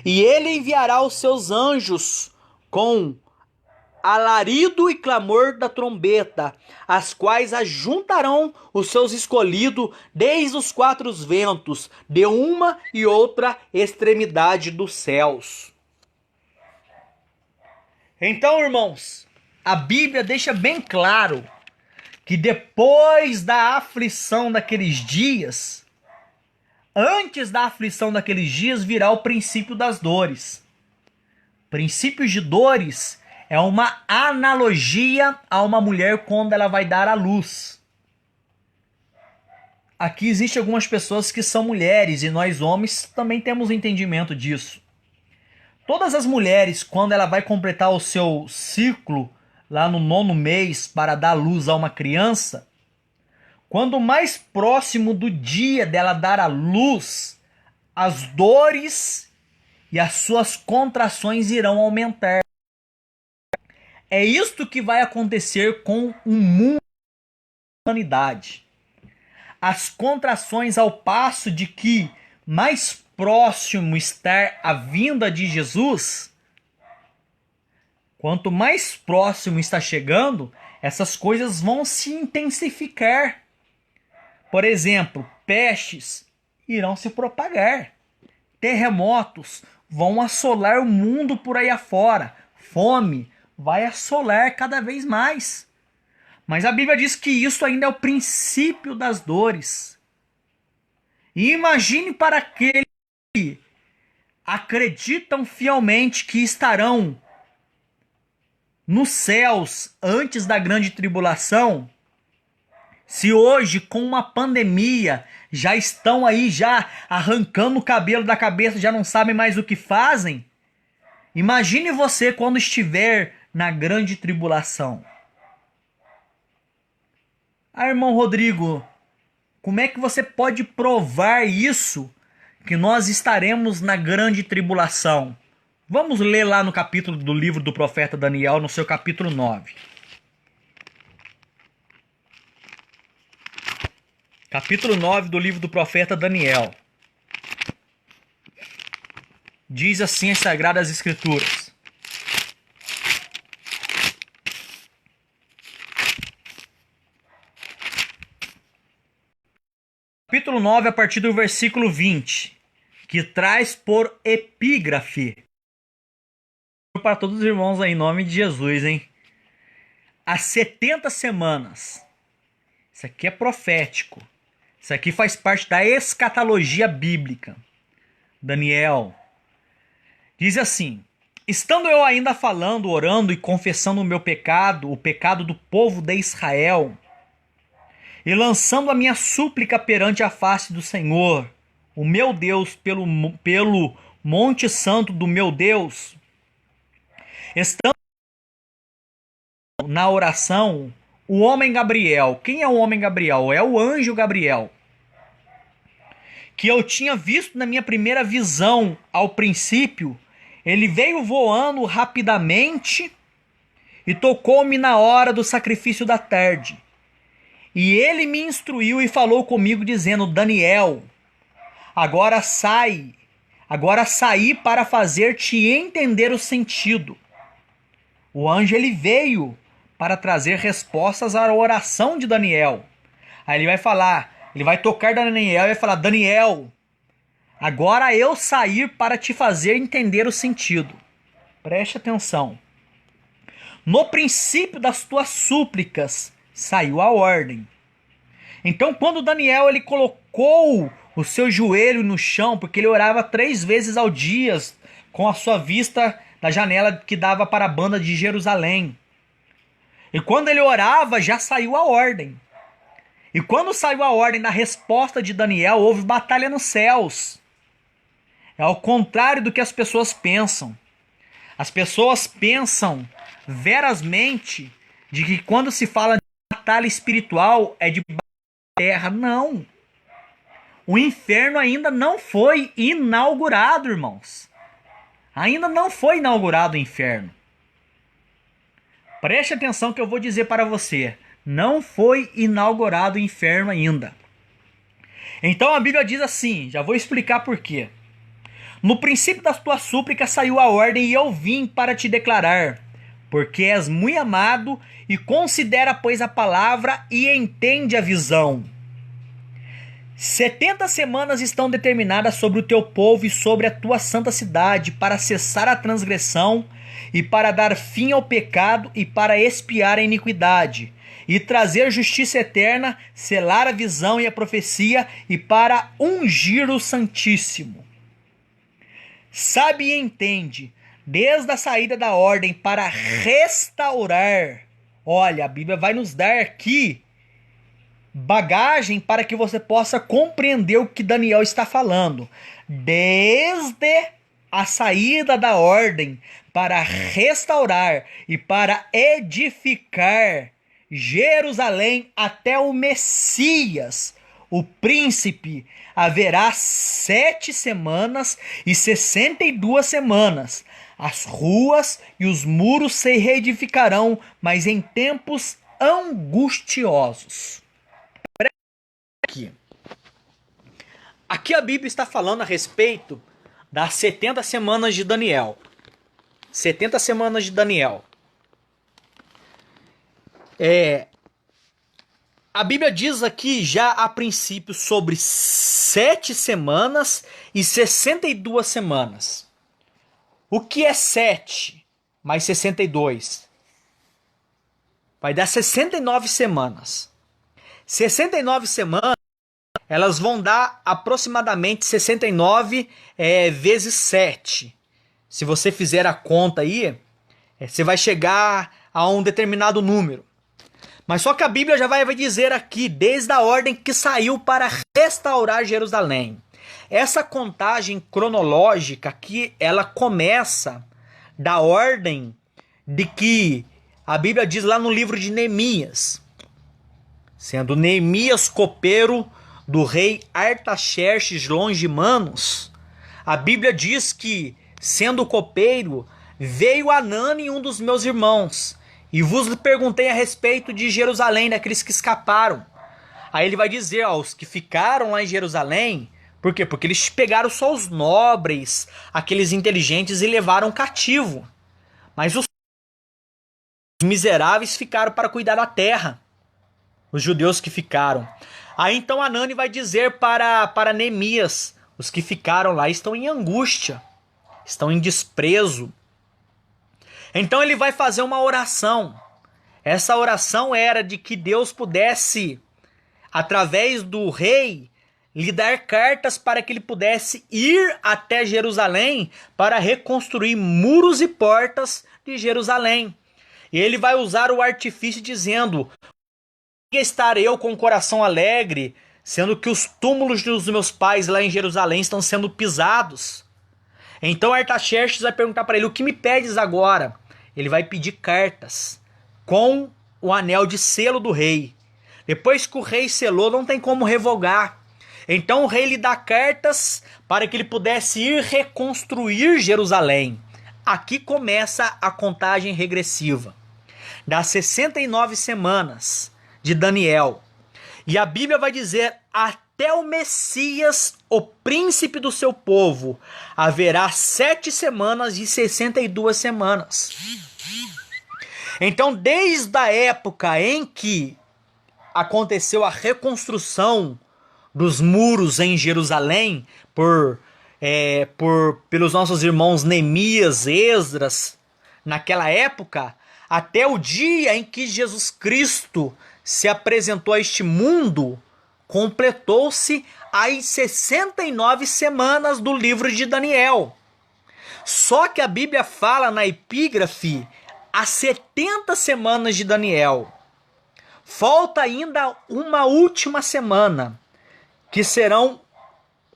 E ele enviará os seus anjos com alarido e clamor da trombeta, as quais ajuntarão os seus escolhidos desde os quatro ventos, de uma e outra extremidade dos céus. Então, irmãos, a Bíblia deixa bem claro que depois da aflição daqueles dias, antes da aflição daqueles dias, virá o princípio das dores. Princípios de dores é uma analogia a uma mulher quando ela vai dar à luz. Aqui existem algumas pessoas que são mulheres e nós homens também temos entendimento disso. Todas as mulheres, quando ela vai completar o seu ciclo lá no 9º mês para dar luz a uma criança, quando mais próximo do dia dela dar à luz, as dores e as suas contrações irão aumentar. É isto que vai acontecer com o mundo da humanidade. As contrações, ao passo de que mais próximo está a vinda de Jesus, quanto mais próximo está chegando, essas coisas vão se intensificar. Por exemplo, pestes irão se propagar. Terremotos vão assolar o mundo por aí afora. Fome vai assolar cada vez mais. Mas a Bíblia diz que isso ainda é o princípio das dores. E imagine para aqueles que acreditam fielmente que estarão nos céus antes da grande tribulação, se hoje com uma pandemia já estão aí já arrancando o cabelo da cabeça, já não sabem mais o que fazem, imagine você quando estiver na grande tribulação. Ah, irmão Rodrigo, como é que você pode provar isso, que nós estaremos na grande tribulação? Vamos ler lá no capítulo do livro do profeta Daniel, no seu capítulo 9. Capítulo 9 do livro do profeta Daniel. Diz assim as Sagradas Escrituras. Capítulo 9, a partir do versículo 20, que traz por epígrafe para todos os irmãos aí, em nome de Jesus, hein? As 70 semanas. Isso aqui é profético. Isso aqui faz parte da escatologia bíblica. Daniel diz assim: estando eu ainda falando, orando e confessando o meu pecado, o pecado do povo de Israel, e lançando a minha súplica perante a face do Senhor, o meu Deus, pelo monte santo do meu Deus, estando na oração, o homem Gabriel. Quem é o homem Gabriel? É o anjo Gabriel, que eu tinha visto na minha primeira visão ao princípio. Ele veio voando rapidamente e tocou-me na hora do sacrifício da tarde. E ele me instruiu e falou comigo, dizendo: Daniel, agora saí para fazer-te entender o sentido. O anjo ele veio para trazer respostas à oração de Daniel. Aí ele vai falar, ele vai tocar Daniel e vai falar: Daniel, agora eu saí para te fazer entender o sentido. Preste atenção. No princípio das tuas súplicas saiu a ordem. Então, quando Daniel ele colocou o seu joelho no chão, porque ele orava 3 vezes ao dia com a sua vista da janela que dava para a banda de Jerusalém. E quando ele orava, já saiu a ordem. E quando saiu a ordem da resposta de Daniel, houve batalha nos céus. É ao contrário do que as pessoas pensam. As pessoas pensam verazmente de que quando se fala de batalha espiritual é de terra. Não. O inferno ainda não foi inaugurado, irmãos. Ainda não foi inaugurado o inferno. Preste atenção que eu vou dizer para você. Não foi inaugurado o inferno ainda. Então a Bíblia diz assim, já vou explicar por quê. No princípio das tuas súplicas saiu a ordem e eu vim para te declarar, porque és muito amado e considera, pois, a palavra e entende a visão. 70 semanas estão determinadas sobre o teu povo e sobre a tua santa cidade, para cessar a transgressão e para dar fim ao pecado e para expiar a iniquidade, e trazer justiça eterna, selar a visão e a profecia, e para ungir o Santíssimo. Sabe e entende, desde a saída da ordem para restaurar. Olha, a Bíblia vai nos dar aqui bagagem para que você possa compreender o que Daniel está falando. Desde a saída da ordem para restaurar e para edificar Jerusalém até o Messias, o príncipe, haverá 7 semanas e 62 semanas. As ruas e os muros se reedificarão, mas em tempos angustiosos. Aqui a Bíblia está falando a respeito das 70 semanas de Daniel. 70 semanas de Daniel. A Bíblia diz aqui já a princípio sobre 7 semanas e 62 semanas. O que é 7 mais 62? Vai dar 69 semanas. 69 semanas, elas vão dar aproximadamente 69 vezes 7. Se você fizer a conta aí, você vai chegar a um determinado número. Mas só que a Bíblia já vai dizer aqui, desde a ordem que saiu para restaurar Jerusalém. Essa contagem cronológica aqui, ela começa da ordem de que a Bíblia diz lá no livro de Neemias, sendo Neemias copeiro do rei Artaxerxes Longimanos, a Bíblia diz que, sendo copeiro, veio Anani, um dos meus irmãos, e vos perguntei a respeito de Jerusalém, daqueles que escaparam. Aí ele vai dizer, ó, os que ficaram lá em Jerusalém, por quê? Porque eles pegaram só os nobres, aqueles inteligentes, e levaram cativo. Mas os miseráveis ficaram para cuidar da terra. Os judeus que ficaram. Aí então Anani vai dizer para Neemias, os que ficaram lá estão em angústia, estão em desprezo. Então ele vai fazer uma oração. Essa oração era de que Deus pudesse, através do rei, lhe dar cartas para que ele pudesse ir até Jerusalém para reconstruir muros e portas de Jerusalém. E ele vai usar o artifício dizendo: estar eu com o coração alegre, sendo que os túmulos dos meus pais lá em Jerusalém estão sendo pisados. Então Artaxerxes vai perguntar para ele: o que me pedes agora? Ele vai pedir cartas com o anel de selo do rei. Depois que o rei selou, não tem como revogar. Então o rei lhe dá cartas para que ele pudesse ir reconstruir Jerusalém. Aqui começa a contagem regressiva das 69 semanas de Daniel. E a Bíblia vai dizer: até o Messias, o príncipe do seu povo, haverá 7 semanas e 62 semanas. Então, desde a época em que aconteceu a reconstrução dos muros em Jerusalém pelos nossos irmãos Neemias, Esdras, naquela época, até o dia em que Jesus Cristo se apresentou a este mundo, completou-se as 69 semanas do livro de Daniel. Só que a Bíblia fala na epígrafe as 70 semanas de Daniel. Falta ainda uma última semana, que serão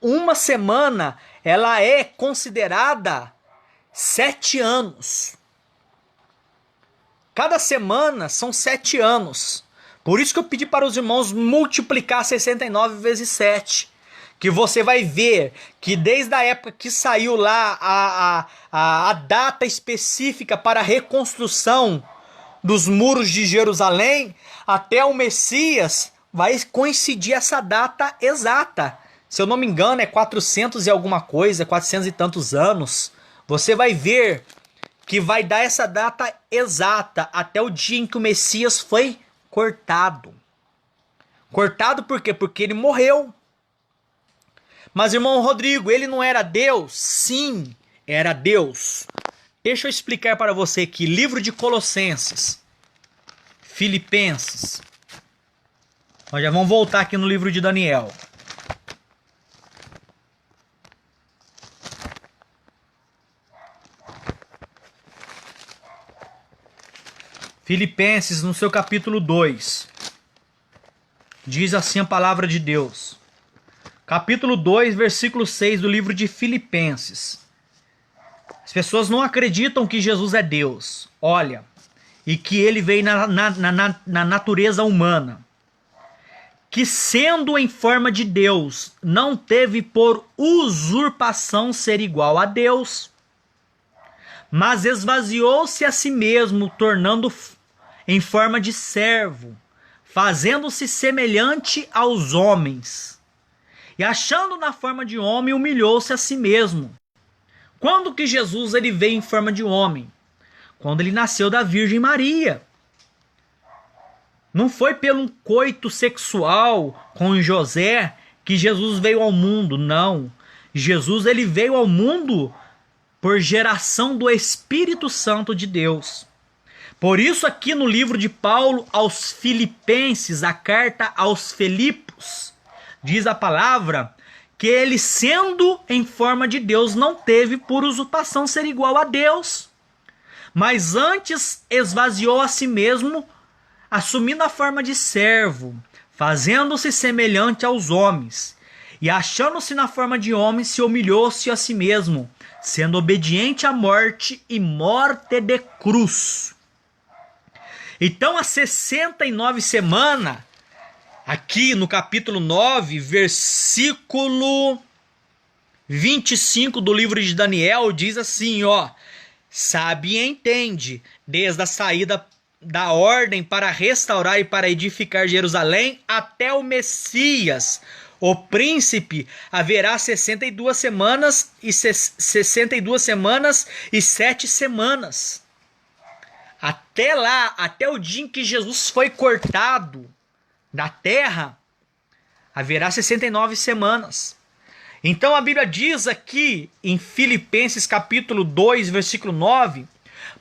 uma semana, ela é considerada 7 anos. Cada semana são 7 anos. Por isso que eu pedi para os irmãos multiplicar 69 vezes 7. Que você vai ver que desde a época que saiu lá a data específica para a reconstrução dos muros de Jerusalém, até o Messias vai coincidir essa data exata. Se eu não me engano é 400 e alguma coisa, 400 e tantos anos. Você vai ver que vai dar essa data exata até o dia em que o Messias foi cortado. Cortado por quê? Porque ele morreu. Mas, irmão Rodrigo, ele não era Deus? Sim, era Deus. Deixa eu explicar para você aqui. Livro de Colossenses, Filipenses. Nós já vamos voltar aqui no livro de Daniel. Filipenses, no seu capítulo 2. Diz assim a palavra de Deus. Capítulo 2, versículo 6 do livro de Filipenses. As pessoas não acreditam que Jesus é Deus. Olha, e que ele veio na natureza humana. Que sendo em forma de Deus, não teve por usurpação ser igual a Deus, mas esvaziou-se a si mesmo, tornando em forma de servo, fazendo-se semelhante aos homens. E achando na forma de homem, humilhou-se a si mesmo. Quando que Jesus ele veio em forma de homem? Quando ele nasceu da Virgem Maria. Não foi pelo coito sexual com José que Jesus veio ao mundo, não. Jesus ele veio ao mundo por geração do Espírito Santo de Deus. Por isso aqui no livro de Paulo aos Filipenses, a carta aos Filipos, diz a palavra que ele, sendo em forma de Deus, não teve por usurpação ser igual a Deus, mas antes esvaziou a si mesmo, assumindo a forma de servo, fazendo-se semelhante aos homens, e achando-se na forma de homem, se humilhou-se a si mesmo, sendo obediente à morte e morte de cruz. Então, as 69 semanas, aqui no capítulo 9, versículo 25 do livro de Daniel, diz assim, ó: sabe e entende, desde a saída da ordem para restaurar e para edificar Jerusalém até o Messias, o príncipe, haverá 62 semanas e 62 semanas e 7 semanas. Até lá, até o dia em que Jesus foi cortado da terra, haverá 69 semanas. Então a Bíblia diz aqui em Filipenses capítulo 2, versículo 9: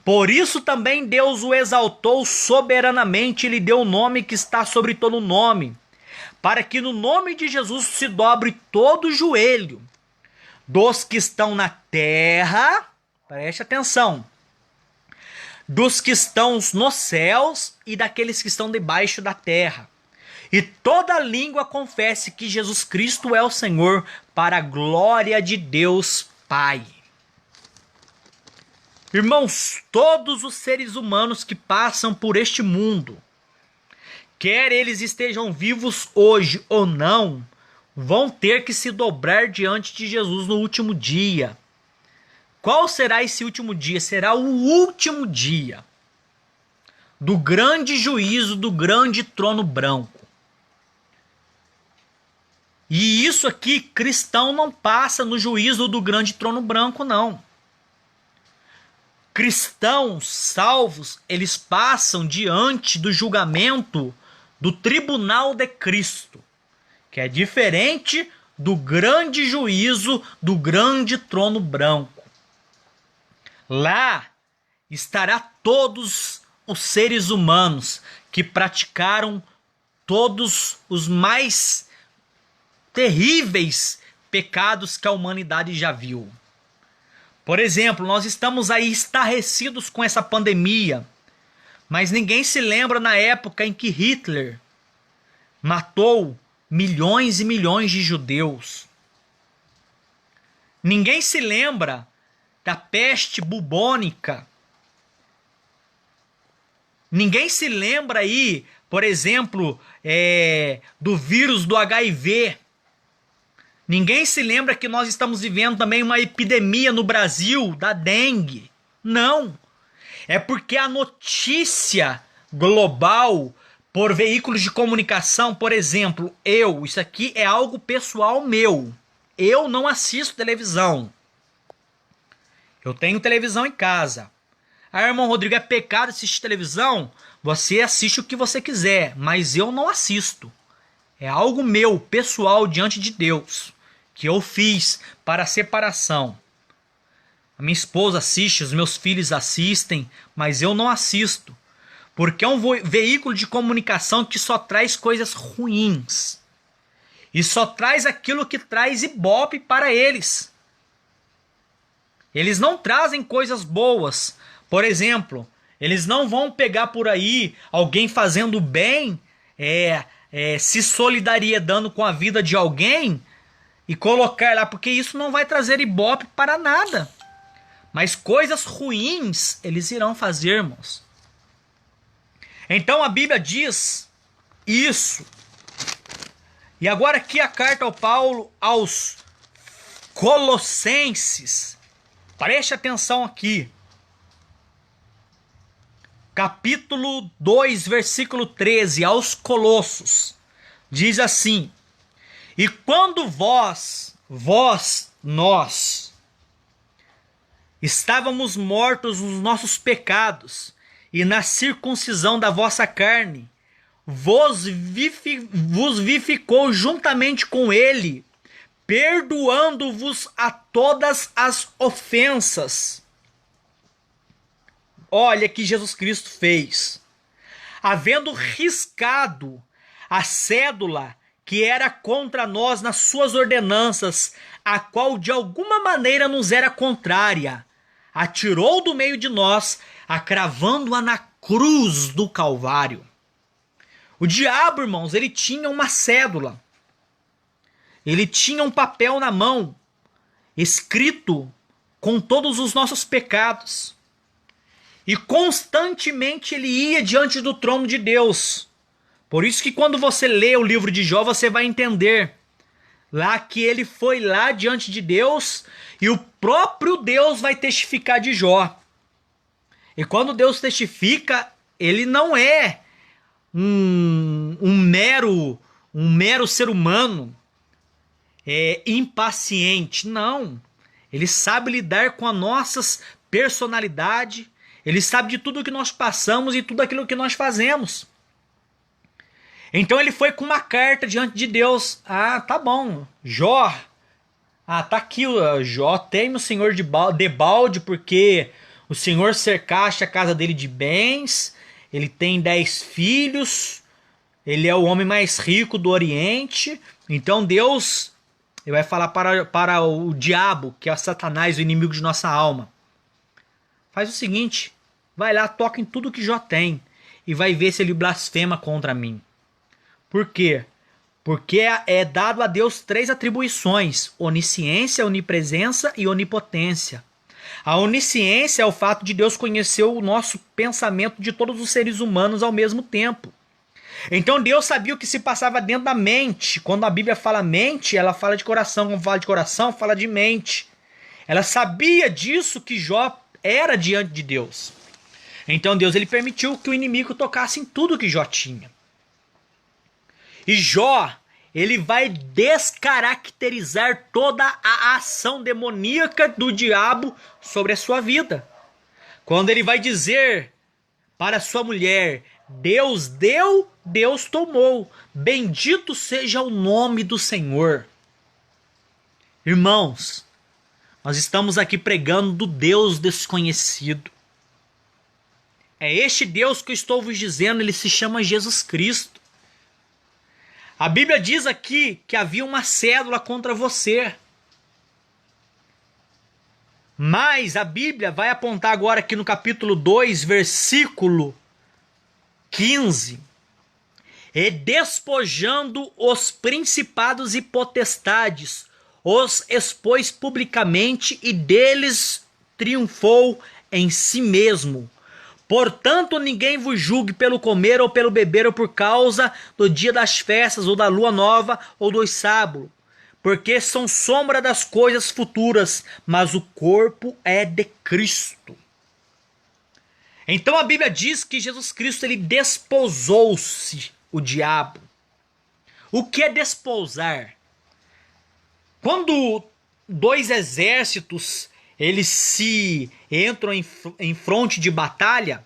por isso também Deus o exaltou soberanamente e lhe deu o nome que está sobre todo nome, para que no nome de Jesus se dobre todo o joelho, dos que estão na terra, preste atenção, dos que estão nos céus e daqueles que estão debaixo da terra. E toda língua confesse que Jesus Cristo é o Senhor, para a glória de Deus Pai. Irmãos, todos os seres humanos que passam por este mundo, quer eles estejam vivos hoje ou não, vão ter que se dobrar diante de Jesus no último dia. Qual será esse último dia? Será o último dia do grande juízo, do grande trono branco. E isso aqui, cristão não passa no juízo do grande trono branco, não. Cristãos salvos, eles passam diante do julgamento do tribunal de Cristo, que é diferente do grande juízo do grande trono branco. Lá estará todos os seres humanos que praticaram todos os mais terríveis pecados que a humanidade já viu. Por exemplo, nós estamos aí estarrecidos com essa pandemia, mas ninguém se lembra na época em que Hitler matou milhões e milhões de judeus. Ninguém se lembra da peste bubônica. Ninguém se lembra aí, por exemplo, do vírus do HIV. Ninguém se lembra que nós estamos vivendo também uma epidemia no Brasil da dengue. Não. É porque a notícia global por veículos de comunicação, por exemplo, isso aqui é algo pessoal meu. Eu não assisto televisão. Eu tenho televisão em casa. Ah, irmão Rodrigo, é pecado assistir televisão? Você assiste o que você quiser, mas eu não assisto. É algo meu, pessoal, diante de Deus, que eu fiz para a separação. A minha esposa assiste, os meus filhos assistem, mas eu não assisto. Porque é um veículo de comunicação que só traz coisas ruins. E só traz aquilo que traz ibope para eles. Eles não trazem coisas boas. Por exemplo, eles não vão pegar por aí alguém fazendo bem, se solidariedando com a vida de alguém e colocar lá, porque isso não vai trazer ibope para nada. Mas coisas ruins eles irão fazer, irmãos. Então a Bíblia diz isso. E agora aqui a carta ao Paulo aos Colossenses. Preste atenção aqui. Capítulo 2, versículo 13, aos Colossos. Diz assim: e quando nós, estávamos mortos nos nossos pecados e na circuncisão da vossa carne, vos vivificou juntamente com ele, perdoando-vos a todas as ofensas. Olha que Jesus Cristo fez. Havendo riscado a cédula que era contra nós nas suas ordenanças, a qual de alguma maneira nos era contrária, a tirou do meio de nós, a cravando-a na cruz do Calvário. O diabo, irmãos, ele tinha uma cédula. Ele tinha um papel na mão, escrito com todos os nossos pecados. E constantemente ele ia diante do trono de Deus. Por isso que quando você lê o livro de Jó, você vai entender lá que ele foi lá diante de Deus e o próprio Deus vai testificar de Jó. E quando Deus testifica, ele não é um mero ser humano impaciente. Não. Ele sabe lidar com as nossas personalidades. Ele sabe de tudo que nós passamos e tudo aquilo que nós fazemos. Então ele foi com uma carta diante de Deus. Ah, tá bom. Jó. Ah, tá aqui. Jó teme o Senhor debalde porque o Senhor cercaste a casa dele de bens. Ele tem 10 filhos. Ele é o homem mais rico do Oriente. Então Deus ele vai falar para o diabo, que é Satanás, o inimigo de nossa alma. Faz o seguinte, vai lá, toca em tudo que Jó tem e vai ver se ele blasfema contra mim. Por quê? Porque é dado a Deus 3 atribuições: onisciência, onipresença e onipotência. A onisciência é o fato de Deus conhecer o nosso pensamento de todos os seres humanos ao mesmo tempo. Então Deus sabia o que se passava dentro da mente. Quando a Bíblia fala mente, ela fala de coração. Quando fala de coração, fala de mente. Ela sabia disso que Jó era diante de Deus. Então Deus ele permitiu que o inimigo tocasse em tudo que Jó tinha. E Jó, ele vai descaracterizar toda a ação demoníaca do diabo sobre a sua vida. Quando ele vai dizer para sua mulher: Deus deu, Deus tomou. Bendito seja o nome do Senhor. Irmãos, nós estamos aqui pregando do Deus desconhecido. É este Deus que eu estou vos dizendo, ele se chama Jesus Cristo. A Bíblia diz aqui que havia uma cédula contra você. Mas a Bíblia vai apontar agora aqui no capítulo 2, versículo 15. E despojando os principados e potestades, os expôs publicamente e deles triunfou em si mesmo. Portanto, ninguém vos julgue pelo comer ou pelo beber ou por causa do dia das festas ou da lua nova ou dos sábados, porque são sombra das coisas futuras, mas o corpo é de Cristo. Então a Bíblia diz que Jesus Cristo ele desposou-se o diabo. O que é desposar? Quando 2 exércitos eles se entram em fronte de batalha,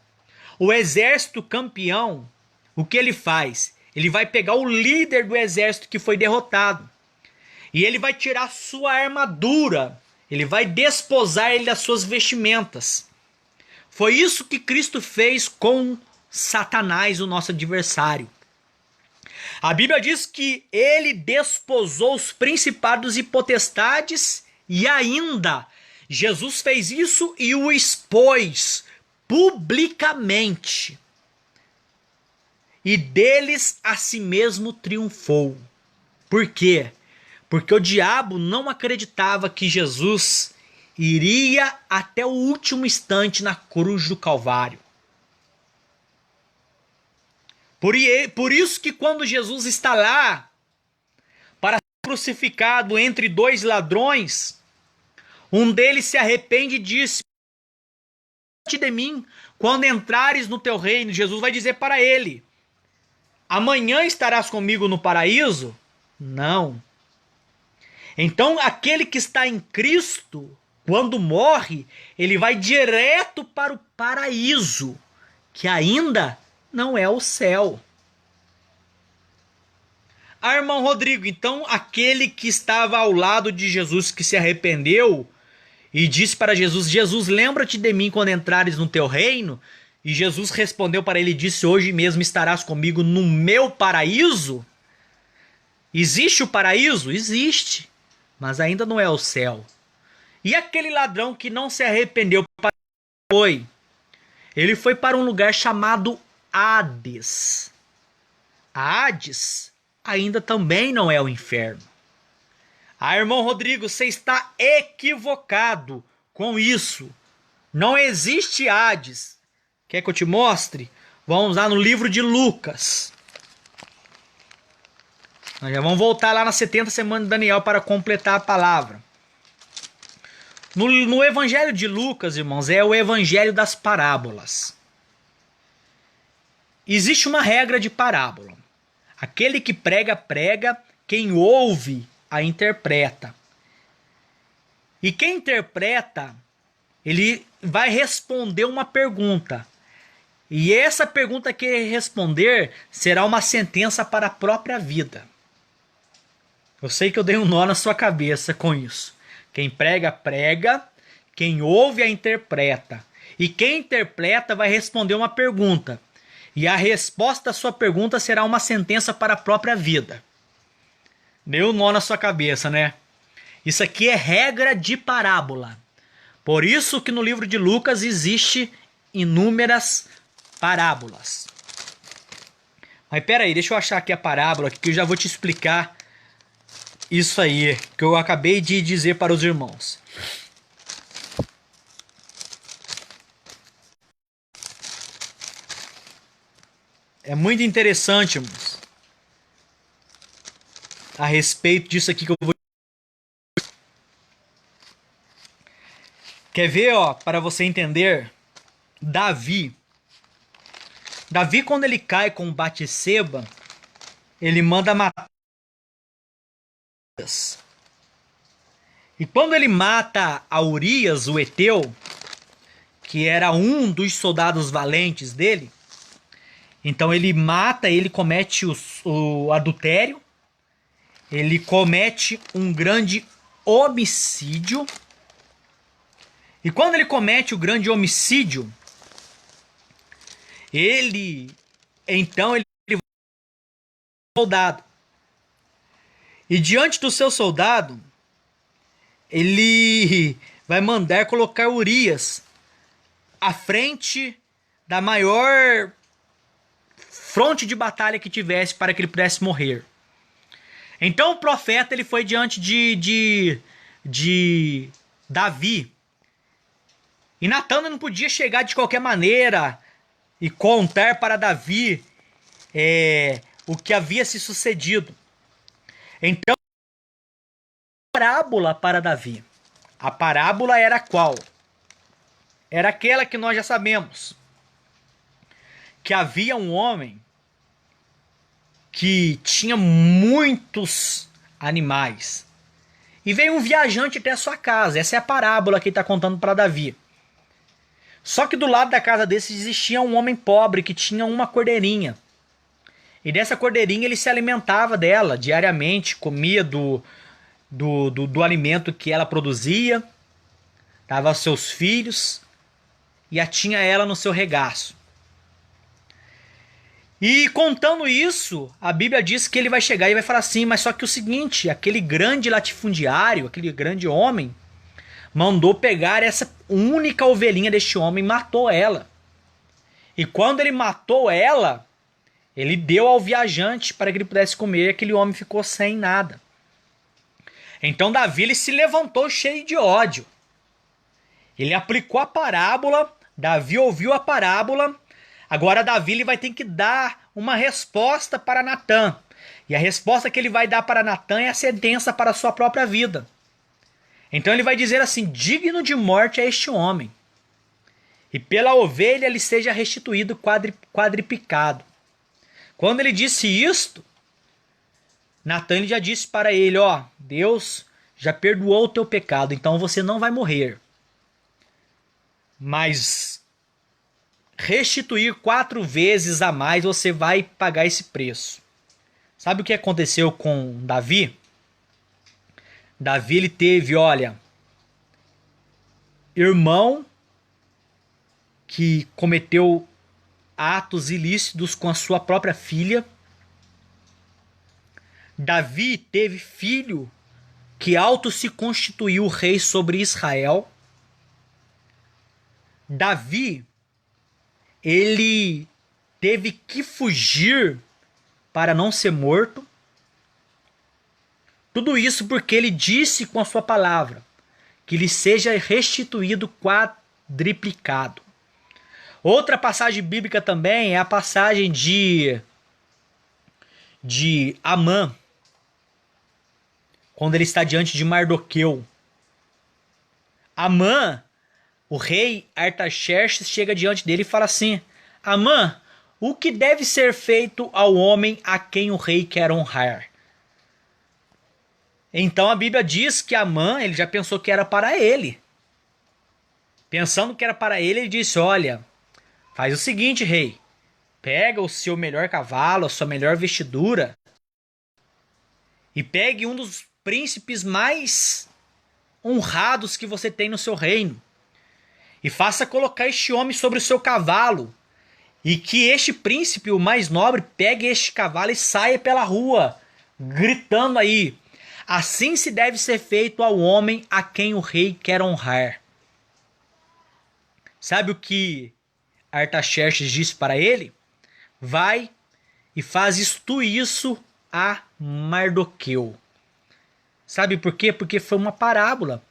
o exército campeão, o que ele faz? Ele vai pegar o líder do exército que foi derrotado e ele vai tirar sua armadura, ele vai desposar ele das suas vestimentas. Foi isso que Cristo fez com Satanás, o nosso adversário. A Bíblia diz que ele desposou os principados e potestades e ainda Jesus fez isso e o expôs publicamente. E deles a si mesmo triunfou. Por quê? Porque o diabo não acreditava que Jesus iria até o último instante na cruz do Calvário. Por isso que quando Jesus está lá para ser crucificado entre 2 ladrões, um deles se arrepende e diz: de mim, quando entrares no teu reino. Jesus vai dizer para ele: amanhã estarás comigo no paraíso? Não. Então aquele que está em Cristo, quando morre, ele vai direto para o paraíso, que ainda não é o céu. Ah, irmão Rodrigo, então aquele que estava ao lado de Jesus, que se arrependeu e disse para Jesus: Jesus, lembra-te de mim quando entrares no teu reino? E Jesus respondeu para ele e disse: hoje mesmo estarás comigo no meu paraíso? Existe o paraíso? Existe, mas ainda não é o céu. E aquele ladrão que não se arrependeu, foi? Ele foi para um lugar chamado Hades. Hades ainda também não é o inferno. Ah, irmão Rodrigo, você está equivocado com isso. Não existe Hades. Quer que eu te mostre? Vamos lá no livro de Lucas. Nós já vamos voltar lá nas 70 semanas de Daniel para completar a palavra. No evangelho de Lucas, irmãos, é o evangelho das parábolas. Existe uma regra de parábola. Aquele que prega, prega. Quem ouve, a interpreta. E quem interpreta, ele vai responder uma pergunta. E essa pergunta que ele responder será uma sentença para a própria vida. Eu sei que eu dei um nó na sua cabeça com isso. Quem prega, prega. Quem ouve, a interpreta. E quem interpreta vai responder uma pergunta. E a resposta da sua pergunta será uma sentença para a própria vida. Deu um nó na sua cabeça, né? Isso aqui é regra de parábola. Por isso que no livro de Lucas existe inúmeras parábolas. Mas pera aí, deixa eu achar aqui a parábola, que eu já vou te explicar isso aí, que eu acabei de dizer para os irmãos. É muito interessante, irmãos, a respeito disso aqui que eu vou... Quer ver, ó, para você entender? Davi, quando ele cai com Batseba, ele manda matar. E quando ele mata a Urias, o Eteu, que era um dos soldados valentes dele, então ele mata, ele comete o adultério, ele comete um grande homicídio. E quando ele comete o grande homicídio, ele vai soldado. E diante do seu soldado, ele vai mandar colocar Urias à frente da maior fronte de batalha que tivesse para que ele pudesse morrer. Então o profeta ele foi diante de Davi. E Natan não podia chegar de qualquer maneira e contar para Davi o que havia se sucedido. Então, parábola para Davi. A parábola era qual? Era aquela que nós já sabemos. Que havia um homem que tinha muitos animais. E veio um viajante até a sua casa. Essa é a parábola que ele está contando para Davi. Só que do lado da casa desse existia um homem pobre que tinha uma cordeirinha. E dessa cordeirinha ele se alimentava dela diariamente, comia do alimento que ela produzia, dava aos seus filhos e a tinha ela no seu regaço. E contando isso, a Bíblia diz que ele vai chegar e vai falar assim, mas só que o seguinte, aquele grande latifundiário, aquele grande homem, mandou pegar essa única ovelhinha deste homem e matou ela. E quando ele matou ela, ele deu ao viajante para que ele pudesse comer e aquele homem ficou sem nada. Então Davi ele se levantou cheio de ódio. Ele aplicou a parábola, Davi ouviu a parábola, agora Davi ele vai ter que dar uma resposta para Natan. E a resposta que ele vai dar para Natan é a sentença para a sua própria vida. Então ele vai dizer assim, digno de morte é este homem. E pela ovelha ele seja restituído quadriplicado. Quando ele disse isto, Natan já disse para ele, ó, Deus já perdoou o teu pecado, então você não vai morrer. Mas restituir 4 vezes a mais você vai pagar esse preço. Sabe o que aconteceu com Davi? Davi ele teve, olha, irmão que cometeu atos ilícitos com a sua própria filha. Davi teve filho que auto se constituiu rei sobre Israel. Davi, ele teve que fugir para não ser morto. Tudo isso porque ele disse com a sua palavra que lhe seja restituído quadriplicado. Outra passagem bíblica também é a passagem de Amã, quando ele está diante de Mardoqueu. Amã, o rei Artaxerxes, chega diante dele e fala assim: Amã, o que deve ser feito ao homem a quem o rei quer honrar? Então a Bíblia diz que Amã, ele já pensou que era para ele. Pensando que era para ele, ele disse: olha, faz o seguinte, rei, pega o seu melhor cavalo, a sua melhor vestidura, e pegue um dos príncipes mais honrados que você tem no seu reino, e faça colocar este homem sobre o seu cavalo, e que este príncipe, o mais nobre, pegue este cavalo e saia pela rua, gritando aí: assim se deve ser feito ao homem a quem o rei quer honrar. Sabe o que Artaxerxes disse para ele? Vai e faz isso a Mardoqueu. Sabe por quê? Porque foi uma parábola.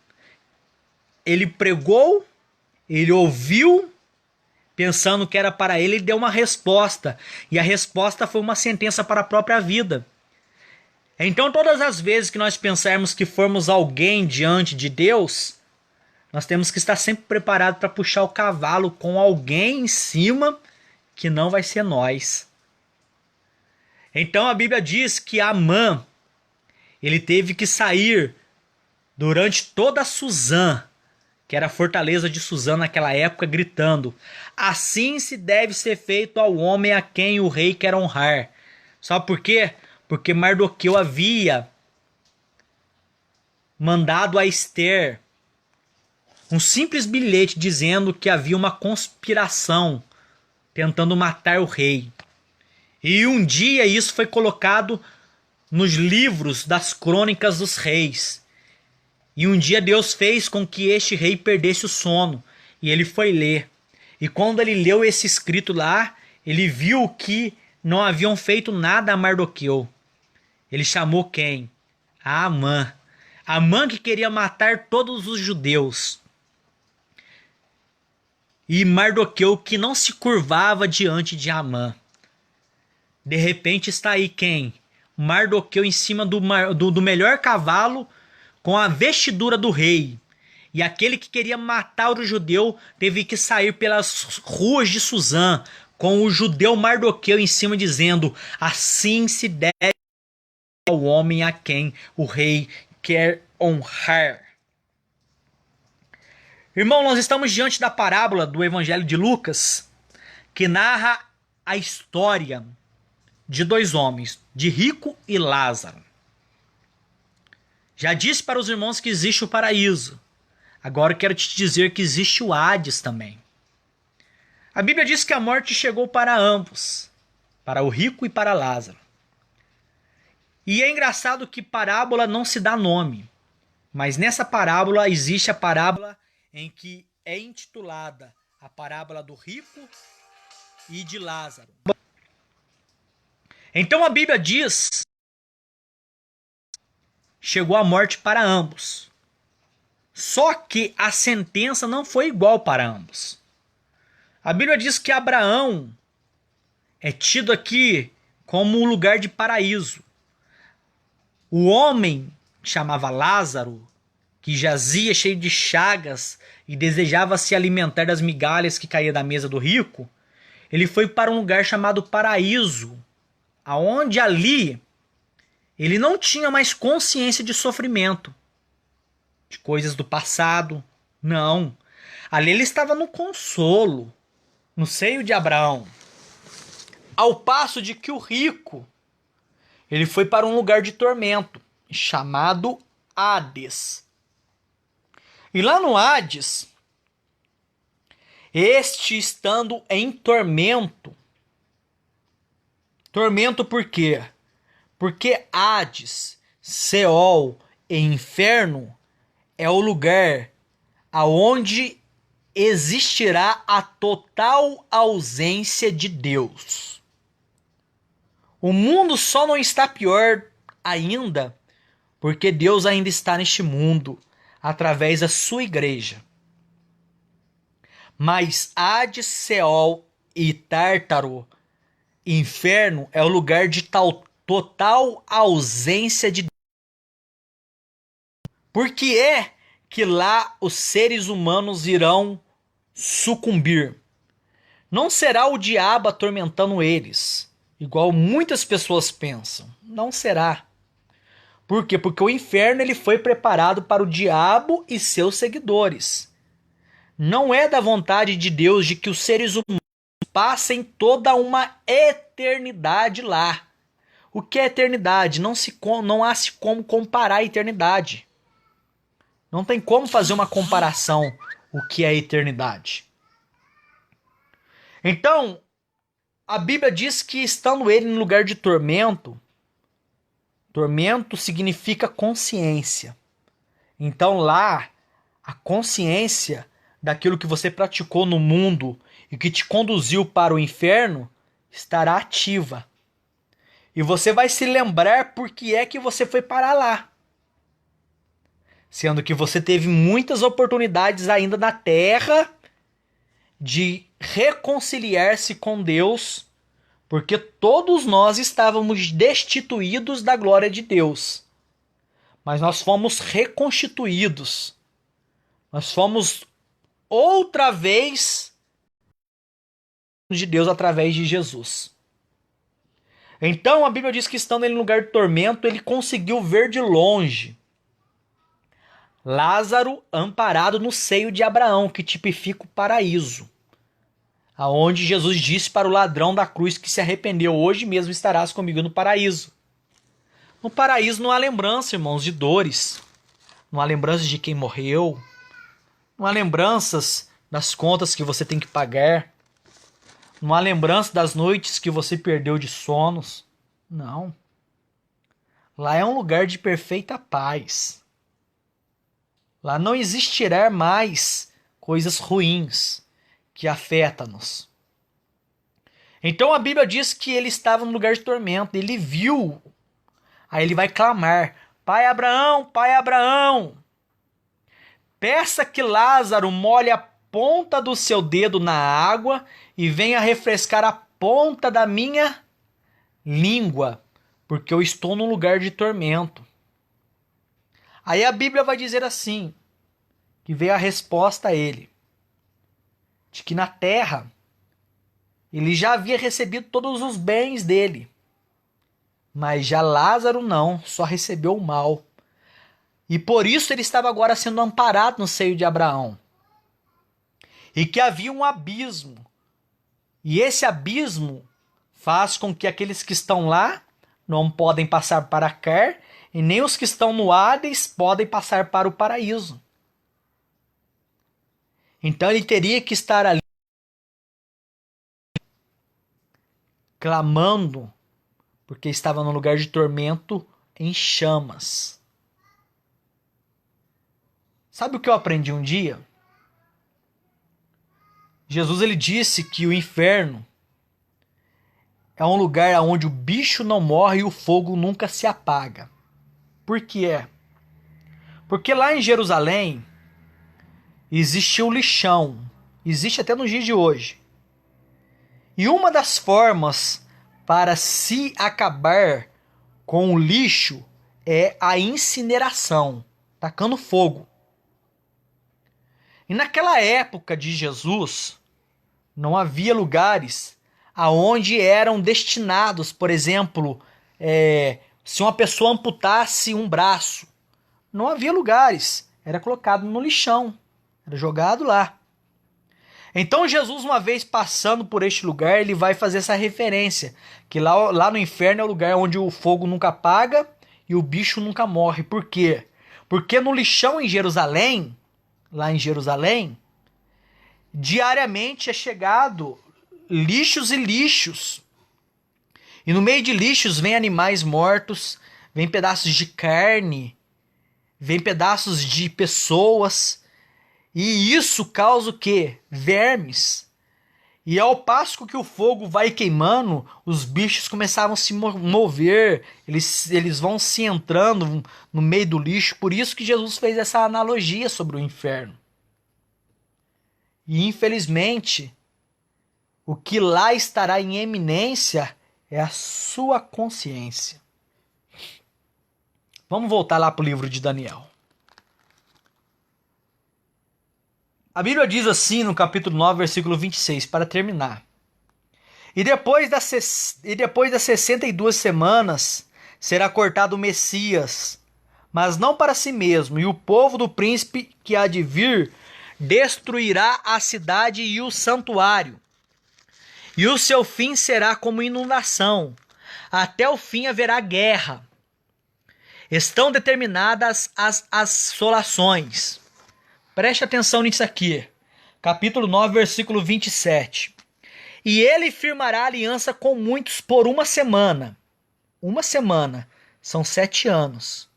Ele pregou, ele ouviu, pensando que era para ele, ele deu uma resposta. E a resposta foi uma sentença para a própria vida. Então, todas as vezes que nós pensarmos que formos alguém diante de Deus, nós temos que estar sempre preparados para puxar o cavalo com alguém em cima que não vai ser nós. Então a Bíblia diz que Amã, ele teve que sair durante toda Suzã, que era a fortaleza de Suzã naquela época, gritando: assim se deve ser feito ao homem a quem o rei quer honrar. Sabe por quê? Porque Mardoqueu havia mandado a Ester um simples bilhete dizendo que havia uma conspiração tentando matar o rei. E um dia isso foi colocado nos livros das crônicas dos reis. E um dia Deus fez com que este rei perdesse o sono. E ele foi ler. E quando ele leu esse escrito lá, ele viu que não haviam feito nada a Mardoqueu. Ele chamou quem? A Amã. Amã, que queria matar todos os judeus. E Mardoqueu, que não se curvava diante de Amã. De repente está aí quem? Mardoqueu em cima do melhor cavalo, com a vestidura do rei. E aquele que queria matar o judeu teve que sair pelas ruas de Suzã, com o judeu Mardoqueu em cima, dizendo: assim se deve ao homem a quem o rei quer honrar. Irmão, nós estamos diante da parábola do Evangelho de Lucas, que narra a história de dois homens, de Rico e Lázaro. Já disse para os irmãos que existe o paraíso. Agora eu quero te dizer que existe o Hades também. A Bíblia diz que a morte chegou para ambos, para o rico e para Lázaro. E é engraçado que parábola não se dá nome, mas nessa parábola existe a parábola em que é intitulada a parábola do rico e de Lázaro. Então a Bíblia diz: chegou a morte para ambos. Só que a sentença não foi igual para ambos. A Bíblia diz que Abraão é tido aqui como um lugar de paraíso. O homem que chamava Lázaro, que jazia cheio de chagas e desejava se alimentar das migalhas que caía da mesa do rico, ele foi para um lugar chamado paraíso, aonde ali ele não tinha mais consciência de sofrimento, de coisas do passado. Não. Ali ele estava no consolo, no seio de Abraão. Ao passo de que o rico, ele foi para um lugar de tormento, chamado Hades. E lá no Hades, este estando em tormento. Tormento por quê? Porque Hades, Seol e Inferno é o lugar aonde existirá a total ausência de Deus. O mundo só não está pior ainda porque Deus ainda está neste mundo através da sua igreja. Mas Hades, Seol e Tártaro, inferno, é o lugar de total ausência de Deus. Por que é que lá os seres humanos irão sucumbir? Não será o diabo atormentando eles, igual muitas pessoas pensam. Não será. Por quê? Porque o inferno ele foi preparado para o diabo e seus seguidores. Não é da vontade de Deus de que os seres humanos passem toda uma eternidade lá. O que é eternidade? Não há se como comparar a eternidade. Não tem como fazer uma comparação o que é eternidade. Então, a Bíblia diz que estando ele em lugar de tormento, tormento significa consciência. Então lá, a consciência daquilo que você praticou no mundo e que te conduziu para o inferno estará ativa. E você vai se lembrar por que é que você foi parar lá. Sendo que você teve muitas oportunidades ainda na terra de reconciliar-se com Deus, porque todos nós estávamos destituídos da glória de Deus. Mas nós fomos reconstituídos. Nós fomos outra vez de Deus através de Jesus. Então a Bíblia diz que estando ele em lugar de tormento, ele conseguiu ver de longe Lázaro amparado no seio de Abraão, que tipifica o paraíso. Aonde Jesus disse para o ladrão da cruz que se arrependeu: hoje mesmo estarás comigo no paraíso. No paraíso não há lembrança, irmãos, de dores. Não há lembranças de quem morreu. Não há lembranças das contas que você tem que pagar. Não há lembrança das noites que você perdeu de sonos. Não. Lá é um lugar de perfeita paz. Lá não existirá mais coisas ruins que afetam-nos. Então a Bíblia diz que ele estava no lugar de tormento. Ele viu. Aí ele vai clamar: Pai Abraão, peça que Lázaro molhe a ponta do seu dedo na água e venha refrescar a ponta da minha língua, porque eu estou num lugar de tormento. Aí a Bíblia vai dizer assim, que veio a resposta a ele, de que na terra ele já havia recebido todos os bens dele, mas já Lázaro não, só recebeu o mal. E por isso ele estava agora sendo amparado no seio de Abraão. E que havia um abismo. E esse abismo faz com que aqueles que estão lá não podem passar para cá, e nem os que estão no Hades podem passar para o paraíso. Então ele teria que estar ali clamando, porque estava num lugar de tormento em chamas. Sabe o que eu aprendi um dia? Jesus ele disse que o inferno é um lugar onde o bicho não morre e o fogo nunca se apaga. Por que é? Porque lá em Jerusalém existia o lixão. Existe até nos dias de hoje. E uma das formas para se acabar com o lixo é a incineração, tacando fogo. E naquela época de Jesus, não havia lugares aonde eram destinados, por exemplo, se uma pessoa amputasse um braço, não havia lugares, era colocado no lixão, era jogado lá. Então Jesus, uma vez passando por este lugar, ele vai fazer essa referência, que lá no inferno é o lugar onde o fogo nunca apaga e o bicho nunca morre. Por quê? Porque no lixão em Jerusalém, lá em Jerusalém, diariamente é chegado lixos e lixos. E no meio de lixos vem animais mortos, vem pedaços de carne, vem pedaços de pessoas. E isso causa o quê? Vermes. E ao passo que o fogo vai queimando, os bichos começavam a se mover, eles vão se entrando no meio do lixo. Por isso que Jesus fez essa analogia sobre o inferno. E infelizmente, o que lá estará em eminência é a sua consciência. Vamos voltar lá para o livro de Daniel. A Bíblia diz assim no capítulo 9, versículo 26, para terminar. E depois das 62 semanas será cortado o Messias, mas não para si mesmo, e o povo do príncipe que há de vir destruirá a cidade e o santuário. E o seu fim será como inundação. Até o fim haverá guerra. Estão determinadas as assolações. Preste atenção nisso aqui. Capítulo 9, versículo 27. E ele firmará aliança com muitos por uma semana. Uma semana. São 7 anos.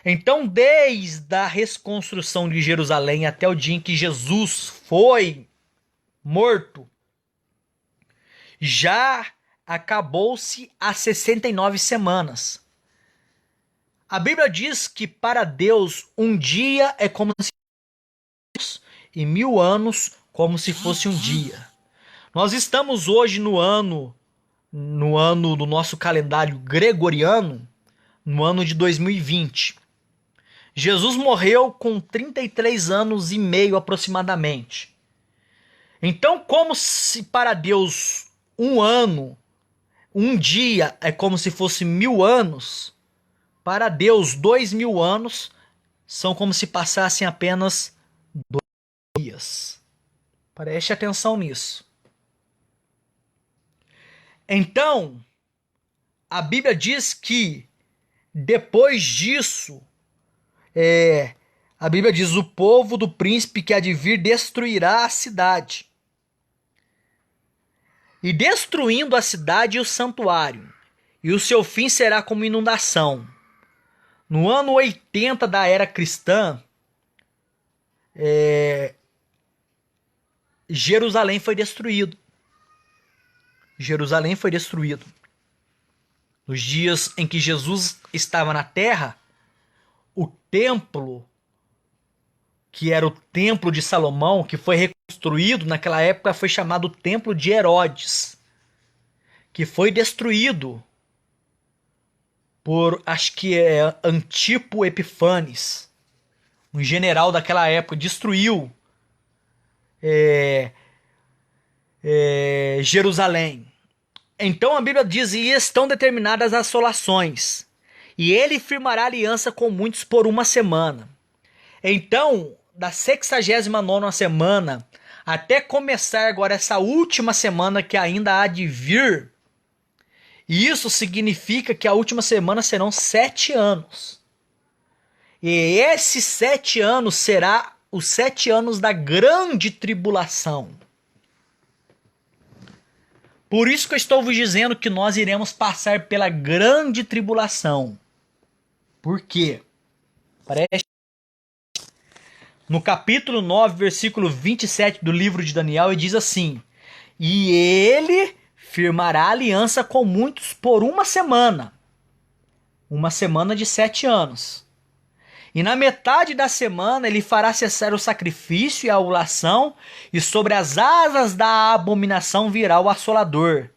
Então, desde a reconstrução de Jerusalém até o dia em que Jesus foi morto, já acabou-se as 69 semanas. A Bíblia diz que para Deus um dia é como se fosse e 1000 anos como se fosse um dia. Nós estamos hoje no ano do nosso calendário gregoriano, no ano de 2020. Jesus morreu com 33 anos e meio aproximadamente. Então, como se para Deus um ano, um dia é como se fosse 1000 anos, para Deus 2000 anos são como se passassem apenas 2 dias. Preste atenção nisso. Então, a Bíblia diz que depois disso, a Bíblia diz: o povo do príncipe que há de vir destruirá a cidade. E destruindo a cidade e o santuário, e o seu fim será como inundação. No ano 80 da era cristã, Jerusalém foi destruído. Jerusalém foi destruído. Nos dias em que Jesus estava na terra, o templo, que era o templo de Salomão, que foi reconstruído naquela época, foi chamado Templo de Herodes, que foi destruído por, acho que é Antipo Epifanes, um general daquela época, destruiu Jerusalém. Então a Bíblia diz: e estão determinadas as assolações, e ele firmará aliança com muitos por uma semana. Então, da 69ª semana até começar agora essa última semana que ainda há de vir, isso significa que a última semana serão 7 anos. E esses 7 anos será os 7 anos da grande tribulação. Por isso que eu estou vos dizendo que nós iremos passar pela grande tribulação. Por quê? No capítulo 9, versículo 27 do livro de Daniel, ele diz assim: e ele firmará aliança com muitos por uma semana de 7 anos. E na metade da semana ele fará cessar o sacrifício e a oblação, e sobre as asas da abominação virá o assolador.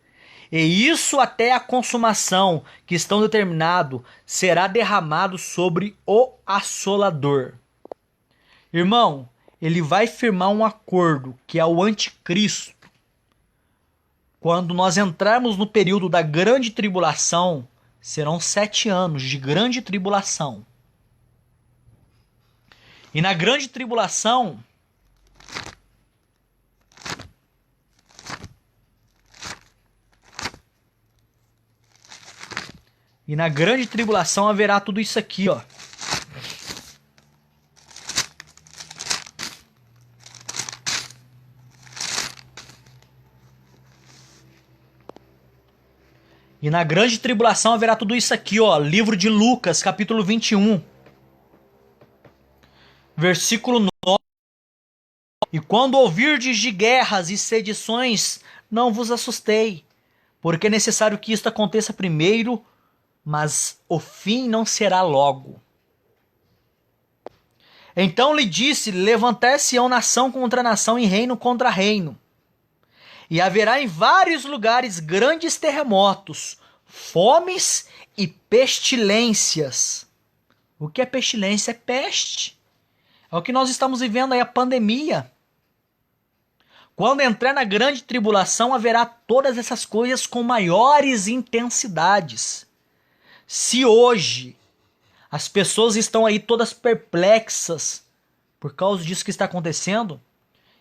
E isso até a consumação, que estão determinado, será derramado sobre o assolador. Irmão, ele vai firmar um acordo, que é o anticristo. Quando nós entrarmos no período da grande tribulação, serão 7 anos de grande tribulação. E na grande tribulação, haverá tudo isso aqui, ó. E na grande tribulação haverá tudo isso aqui, ó. Livro de Lucas, capítulo 21. Versículo 9. E quando ouvirdes de guerras e sedições, não vos assustei, porque é necessário que isto aconteça primeiro, mas o fim não será logo. Então lhe disse: levantar-se-ão nação contra nação e reino contra reino. E haverá em vários lugares grandes terremotos, fomes e pestilências. O que é pestilência? É peste. É o que nós estamos vivendo aí, a pandemia. Quando entrar na grande tribulação, haverá todas essas coisas com maiores intensidades. Se hoje as pessoas estão aí todas perplexas por causa disso que está acontecendo,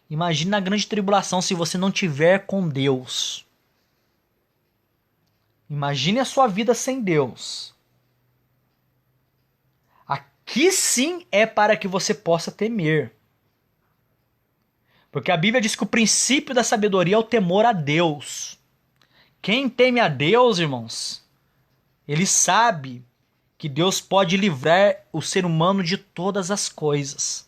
imagine na grande tribulação se você não tiver com Deus. Imagine a sua vida sem Deus. Aqui sim é para que você possa temer. Porque a Bíblia diz que o princípio da sabedoria é o temor a Deus. Quem teme a Deus, irmãos, ele sabe que Deus pode livrar o ser humano de todas as coisas.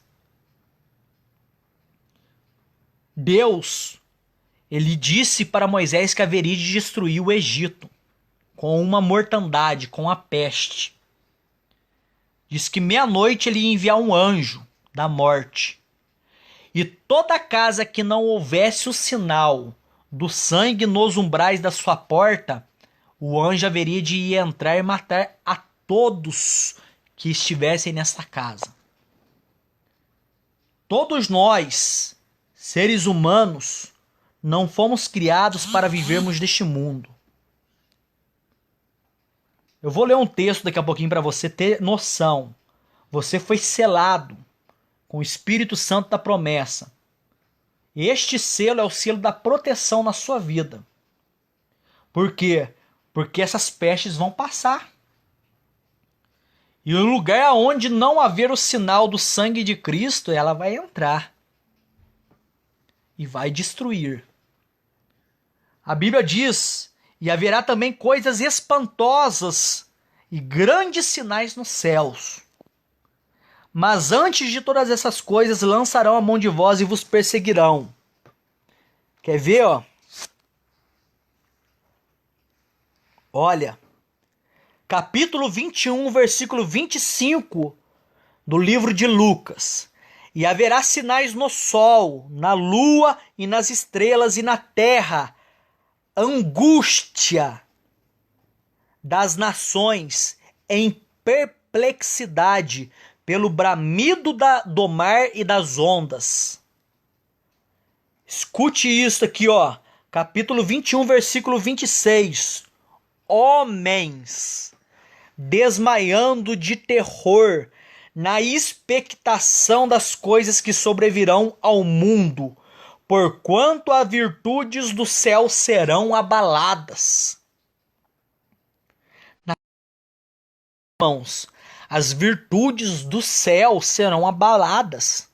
Deus, ele disse para Moisés que haveria de destruir o Egito com uma mortandade, com a peste. Diz que meia-noite ele ia enviar um anjo da morte. E toda casa que não houvesse o sinal do sangue nos umbrais da sua porta, o anjo haveria de ir entrar e matar a todos que estivessem nessa casa. Todos nós, seres humanos, não fomos criados para vivermos deste mundo. Eu vou ler um texto daqui a pouquinho para você ter noção. Você foi selado com o Espírito Santo da promessa. Este selo é o selo da proteção na sua vida. Por quê? Porque essas pestes vão passar. E o lugar onde não haver o sinal do sangue de Cristo, ela vai entrar. E vai destruir. A Bíblia diz: e haverá também coisas espantosas e grandes sinais nos céus. Mas antes de todas essas coisas, lançarão a mão de vós e vos perseguirão. Quer ver, ó? Olha, capítulo 21, versículo 25 do livro de Lucas. E haverá sinais no sol, na lua e nas estrelas e na terra, angústia das nações em perplexidade pelo bramido do mar e das ondas. Escute isso aqui, ó. Capítulo 21, versículo 26. Homens desmaiando de terror na expectação das coisas que sobrevirão ao mundo, porquanto as virtudes do céu serão abaladas. Irmãos, as virtudes do céu serão abaladas.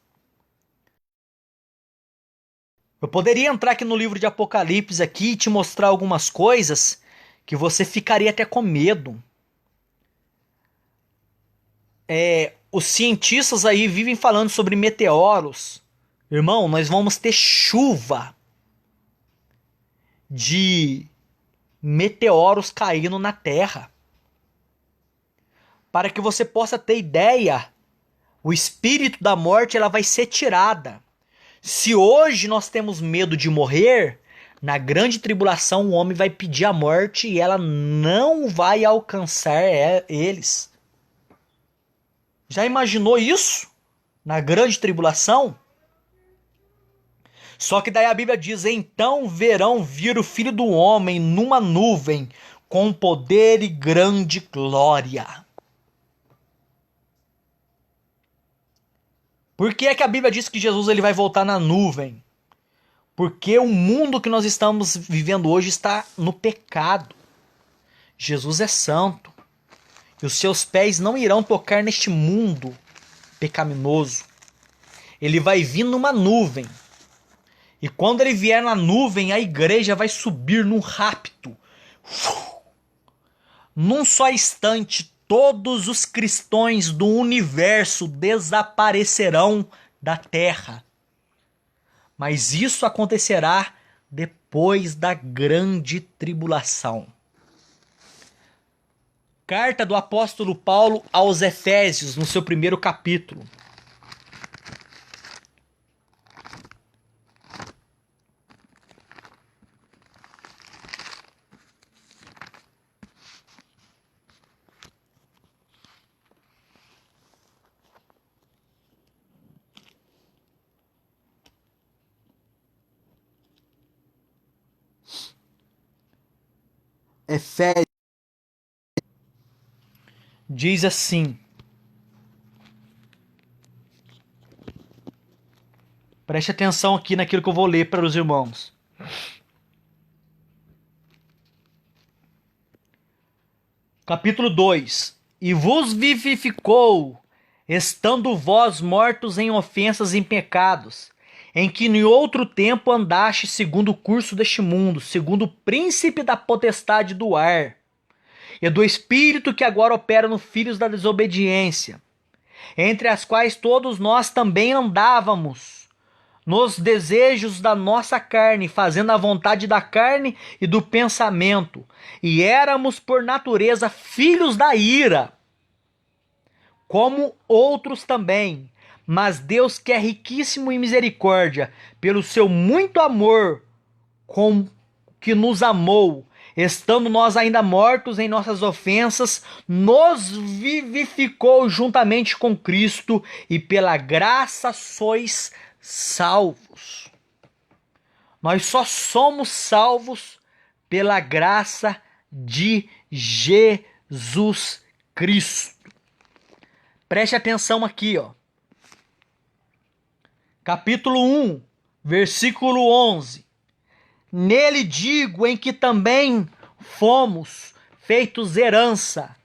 Eu poderia entrar aqui no livro de Apocalipse aqui e te mostrar algumas coisas que você ficaria até com medo. Os cientistas aí vivem falando sobre meteoros. Irmão, nós vamos ter chuva de meteoros caindo na Terra. Para que você possa ter ideia, o espírito da morte ela vai ser tirada. Se hoje nós temos medo de morrer, na grande tribulação o homem vai pedir a morte e ela não vai alcançar eles. Já imaginou isso? Na grande tribulação? Só que daí a Bíblia diz: então verão vir o Filho do Homem numa nuvem, com poder e grande glória. Por que é que a Bíblia diz que Jesus ele vai voltar na nuvem? Porque o mundo que nós estamos vivendo hoje está no pecado. Jesus é santo. E os seus pés não irão tocar neste mundo pecaminoso. Ele vai vir numa nuvem. E quando ele vier na nuvem, a igreja vai subir num rapto. Num só instante, todos os cristãos do universo desaparecerão da terra. mas isso acontecerá depois da grande tribulação. Carta do apóstolo Paulo aos Efésios, no seu primeiro capítulo. Efésios diz assim. Preste atenção aqui naquilo que eu vou ler para os irmãos. Capítulo 2. E vos vivificou, estando vós mortos em ofensas e em pecados, em que em outro tempo andaste segundo o curso deste mundo, segundo o príncipe da potestade do ar, e do espírito que agora opera nos filhos da desobediência, entre as quais todos nós também andávamos, nos desejos da nossa carne, fazendo a vontade da carne e do pensamento, e éramos por natureza filhos da ira, como outros também. Mas Deus, que é riquíssimo em misericórdia, pelo seu muito amor com que nos amou, estando nós ainda mortos em nossas ofensas, nos vivificou juntamente com Cristo, e pela graça sois salvos. Nós só somos salvos pela graça de Jesus Cristo. Preste atenção aqui, ó. Capítulo 1, versículo 11. Nele digo, em que também fomos feitos herança,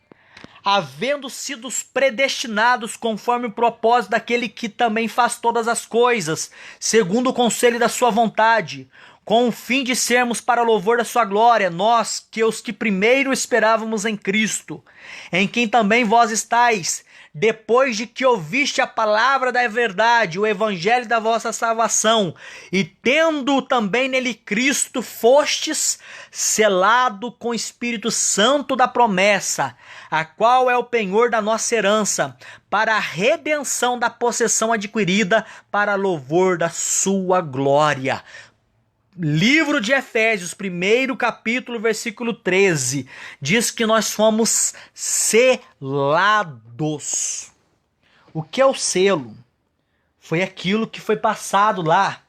havendo sido predestinados conforme o propósito daquele que também faz todas as coisas, segundo o conselho da sua vontade, com o fim de sermos para louvor da sua glória, nós que os que primeiro esperávamos em Cristo, em quem também vós estáis, depois de que ouviste a palavra da verdade, o evangelho da vossa salvação, e tendo também nele Cristo, fostes selado com o Espírito Santo da promessa, a qual é o penhor da nossa herança, para a redenção da possessão adquirida, para louvor da sua glória. Livro de Efésios, primeiro capítulo, versículo 13, diz que nós fomos selados. O que é o selo? Foi aquilo que foi passado lá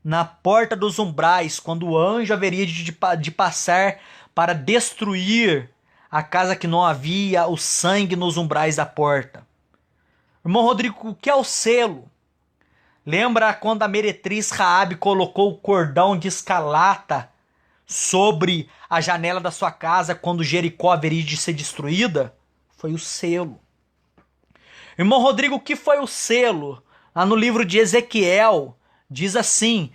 na porta dos umbrais, quando o anjo haveria de passar para destruir a casa que não havia o sangue nos umbrais da porta. Irmão Rodrigo, o que é o selo? Lembra quando a meretriz Raabe colocou o cordão de escarlata sobre a janela da sua casa quando Jericó haveria de ser destruída? Foi o selo. Irmão Rodrigo, o que foi o selo? Lá no livro de Ezequiel, diz assim: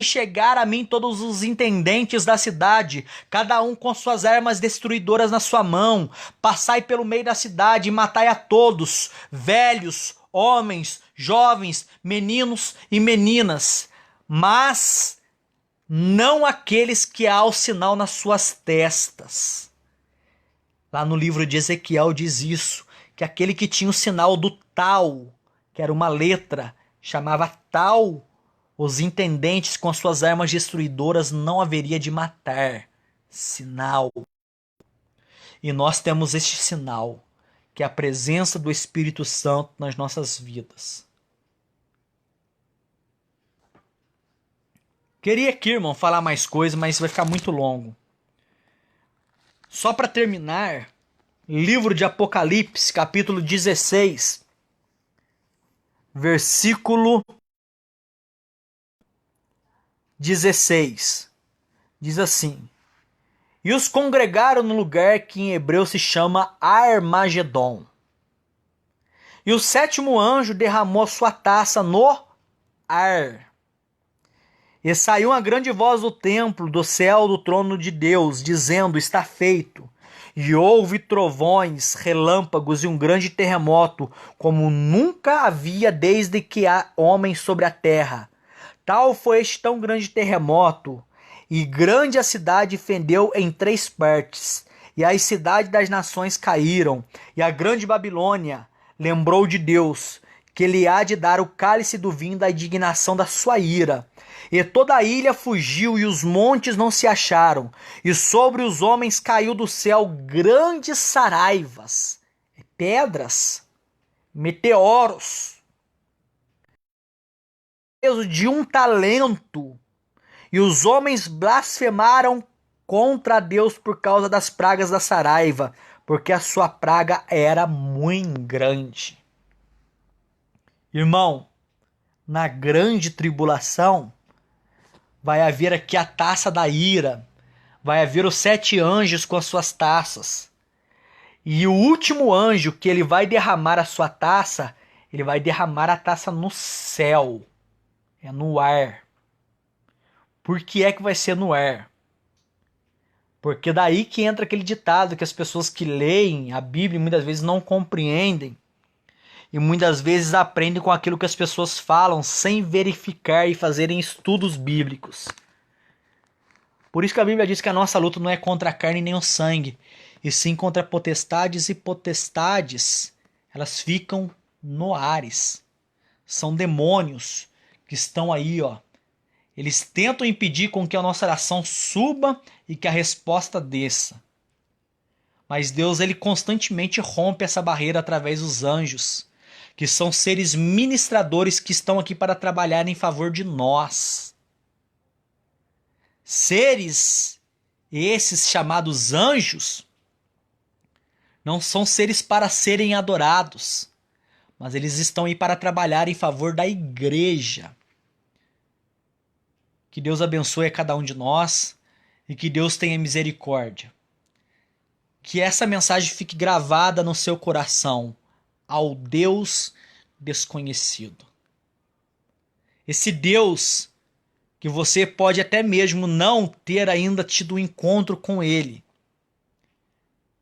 chegar a mim todos os intendentes da cidade, cada um com suas armas destruidoras na sua mão, passai pelo meio da cidade e matai a todos, velhos, homens, jovens, meninos e meninas, mas não aqueles que há o sinal nas suas testas. Lá no livro de Ezequiel diz isso, que aquele que tinha o sinal do tal, que era uma letra, chamava tal, os intendentes com as suas armas destruidoras não haveria de matar. Sinal. E nós temos este sinal, que é a presença do Espírito Santo nas nossas vidas. Queria aqui, irmão, falar mais coisas, mas vai ficar muito longo. Só para terminar, livro de Apocalipse, capítulo 16, versículo 16. Diz assim: e os congregaram no lugar que em hebreu se chama Armagedon. E o sétimo anjo derramou sua taça no ar. E saiu uma grande voz do templo, do céu, do trono de Deus, dizendo: está feito. e houve trovões, relâmpagos e um grande terremoto, como nunca havia desde que há homens sobre a terra. Tal foi este tão grande terremoto, e grande a cidade fendeu em 3 partes, e as cidades das nações caíram, e a grande Babilônia lembrou de Deus, que lhe há de dar o cálice do vinho da indignação da sua ira. E toda a ilha fugiu, e os montes não se acharam, e sobre os homens caiu do céu grandes saraivas, pedras, meteoros, peso de 1 talento, e os homens blasfemaram contra Deus por causa das pragas da saraiva, porque a sua praga era muito grande. Irmão, na grande tribulação, vai haver aqui a taça da ira, vai haver os 7 anjos com as suas taças. E o último anjo que ele vai derramar a sua taça, ele vai derramar a taça no céu, é no ar. Por que é que vai ser no ar? Porque daí que entra aquele ditado que as pessoas que leem a Bíblia muitas vezes não compreendem. E muitas vezes aprendem com aquilo que as pessoas falam sem verificar e fazerem estudos bíblicos. Por isso que a Bíblia diz que a nossa luta não é contra a carne nem o sangue, e sim contra potestades, e potestades, elas ficam no ares. São demônios que estão aí, ó. Eles tentam impedir com que a nossa oração suba e que a resposta desça. Mas Deus, ele constantemente rompe essa barreira através dos anjos, que são seres ministradores que estão aqui para trabalhar em favor de nós. Seres esses chamados anjos não são seres para serem adorados, mas eles estão aí para trabalhar em favor da igreja. Que Deus abençoe a cada um de nós e que Deus tenha misericórdia. Que essa mensagem fique gravada no seu coração, ao Deus desconhecido. Esse Deus que você pode até mesmo não ter ainda tido um encontro com Ele.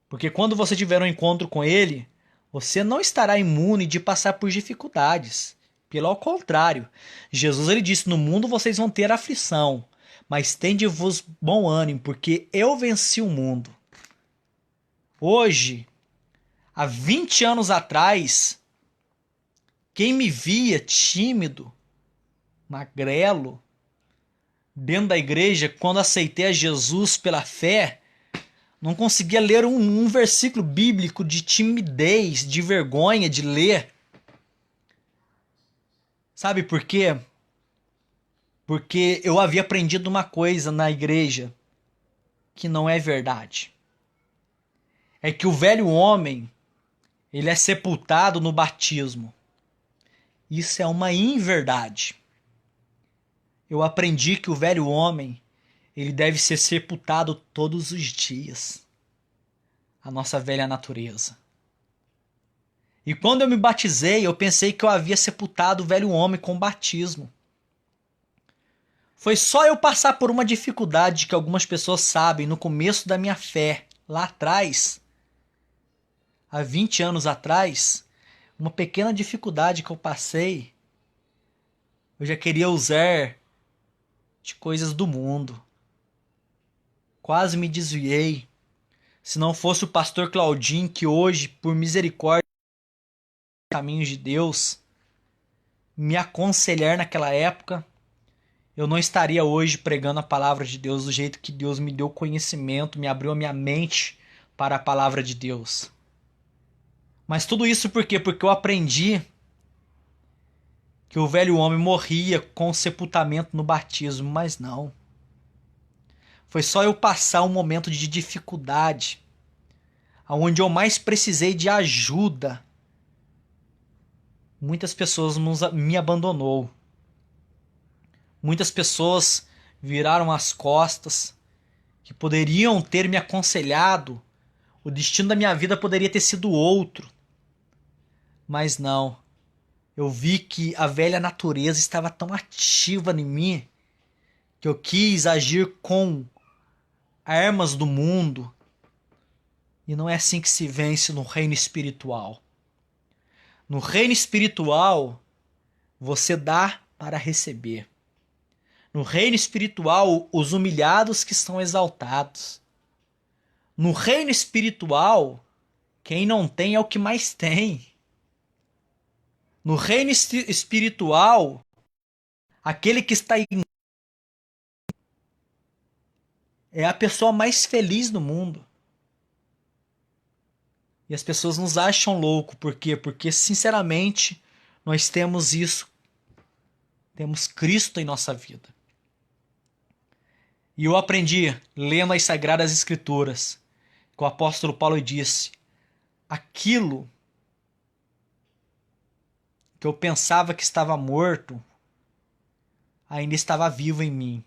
Porque quando você tiver um encontro com Ele, você não estará imune de passar por dificuldades. Pelo contrário, Jesus ele disse, no mundo vocês vão ter aflição, mas tende-vos bom ânimo, porque eu venci o mundo. Hoje, há 20 anos atrás, quem me via tímido, magrelo, dentro da igreja, quando aceitei a Jesus pela fé, não conseguia ler um versículo bíblico de timidez, de vergonha de ler. Sabe por quê? Porque eu havia aprendido uma coisa na igreja que não é verdade. É que o velho homem, ele é sepultado no batismo. Isso é uma inverdade. Eu aprendi que o velho homem, ele deve ser sepultado todos os dias. A nossa velha natureza. E quando eu me batizei, eu pensei que eu havia sepultado o velho homem com o batismo. Foi só eu passar por uma dificuldade que algumas pessoas sabem no começo da minha fé, lá atrás, há 20 anos atrás, uma pequena dificuldade que eu passei, eu já queria usar de coisas do mundo. Quase me desviei. Se não fosse o pastor Claudinho, que hoje, por misericórdia, caminhos de Deus, me aconselhar naquela época, eu não estaria hoje pregando a palavra de Deus do jeito que Deus me deu conhecimento, me abriu a minha mente para a palavra de Deus. Mas tudo isso por quê? Porque eu aprendi que o velho homem morria com o sepultamento no batismo, mas não. Foi só eu passar um momento de dificuldade, onde eu mais precisei de ajuda. Muitas pessoas me abandonou. Muitas pessoas viraram as costas, que poderiam ter me aconselhado. O destino da minha vida poderia ter sido outro. Mas não. Eu vi que a velha natureza estava tão ativa em mim que eu quis agir com armas do mundo E não é assim que se vence no reino espiritual. No reino espiritual, você dá para receber. No reino espiritual, os humilhados que são exaltados. No reino espiritual, quem não tem é o que mais tem. No reino espiritual, aquele que está em é a pessoa mais feliz do mundo. E as pessoas nos acham louco. Por quê? Porque, sinceramente, nós temos isso. Temos Cristo em nossa vida. E eu aprendi, lendo as Sagradas Escrituras, que o apóstolo Paulo disse: aquilo que eu pensava que estava morto, ainda estava vivo em mim.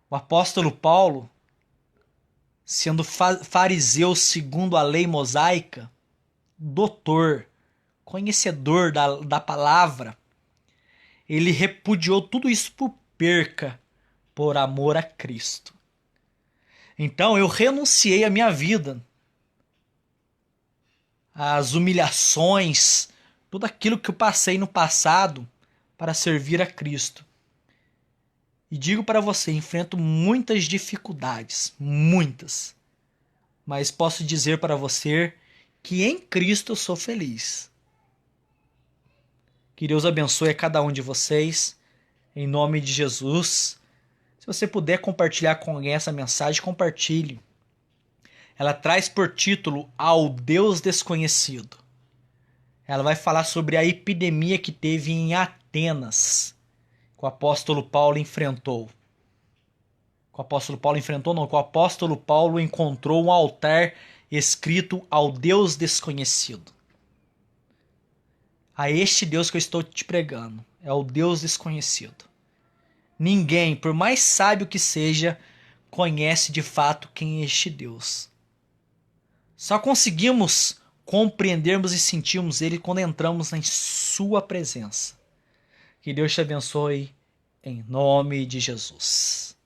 O apóstolo Paulo, sendo fariseu segundo a lei mosaica, doutor, conhecedor da palavra, ele repudiou tudo isso por perca, por amor a Cristo. Então eu renunciei à minha vida, às humilhações, tudo aquilo que eu passei no passado para servir a Cristo. E digo para você, enfrento muitas dificuldades, muitas. Mas posso dizer para você que em Cristo eu sou feliz. Que Deus abençoe a cada um de vocês, em nome de Jesus. Se você puder compartilhar com alguém essa mensagem, compartilhe. Ela traz por título Ao Deus Desconhecido. Ela vai falar sobre a epidemia que teve em Atenas, que o apóstolo Paulo enfrentou. Que o apóstolo Paulo enfrentou, não, que o apóstolo Paulo encontrou um altar escrito ao Deus desconhecido. A este Deus que eu estou te pregando, é o Deus desconhecido. Ninguém, por mais sábio que seja, conhece de fato quem é este Deus. Só conseguimos compreendermos e sentirmos Ele quando entramos em Sua presença. Que Deus te abençoe, em nome de Jesus.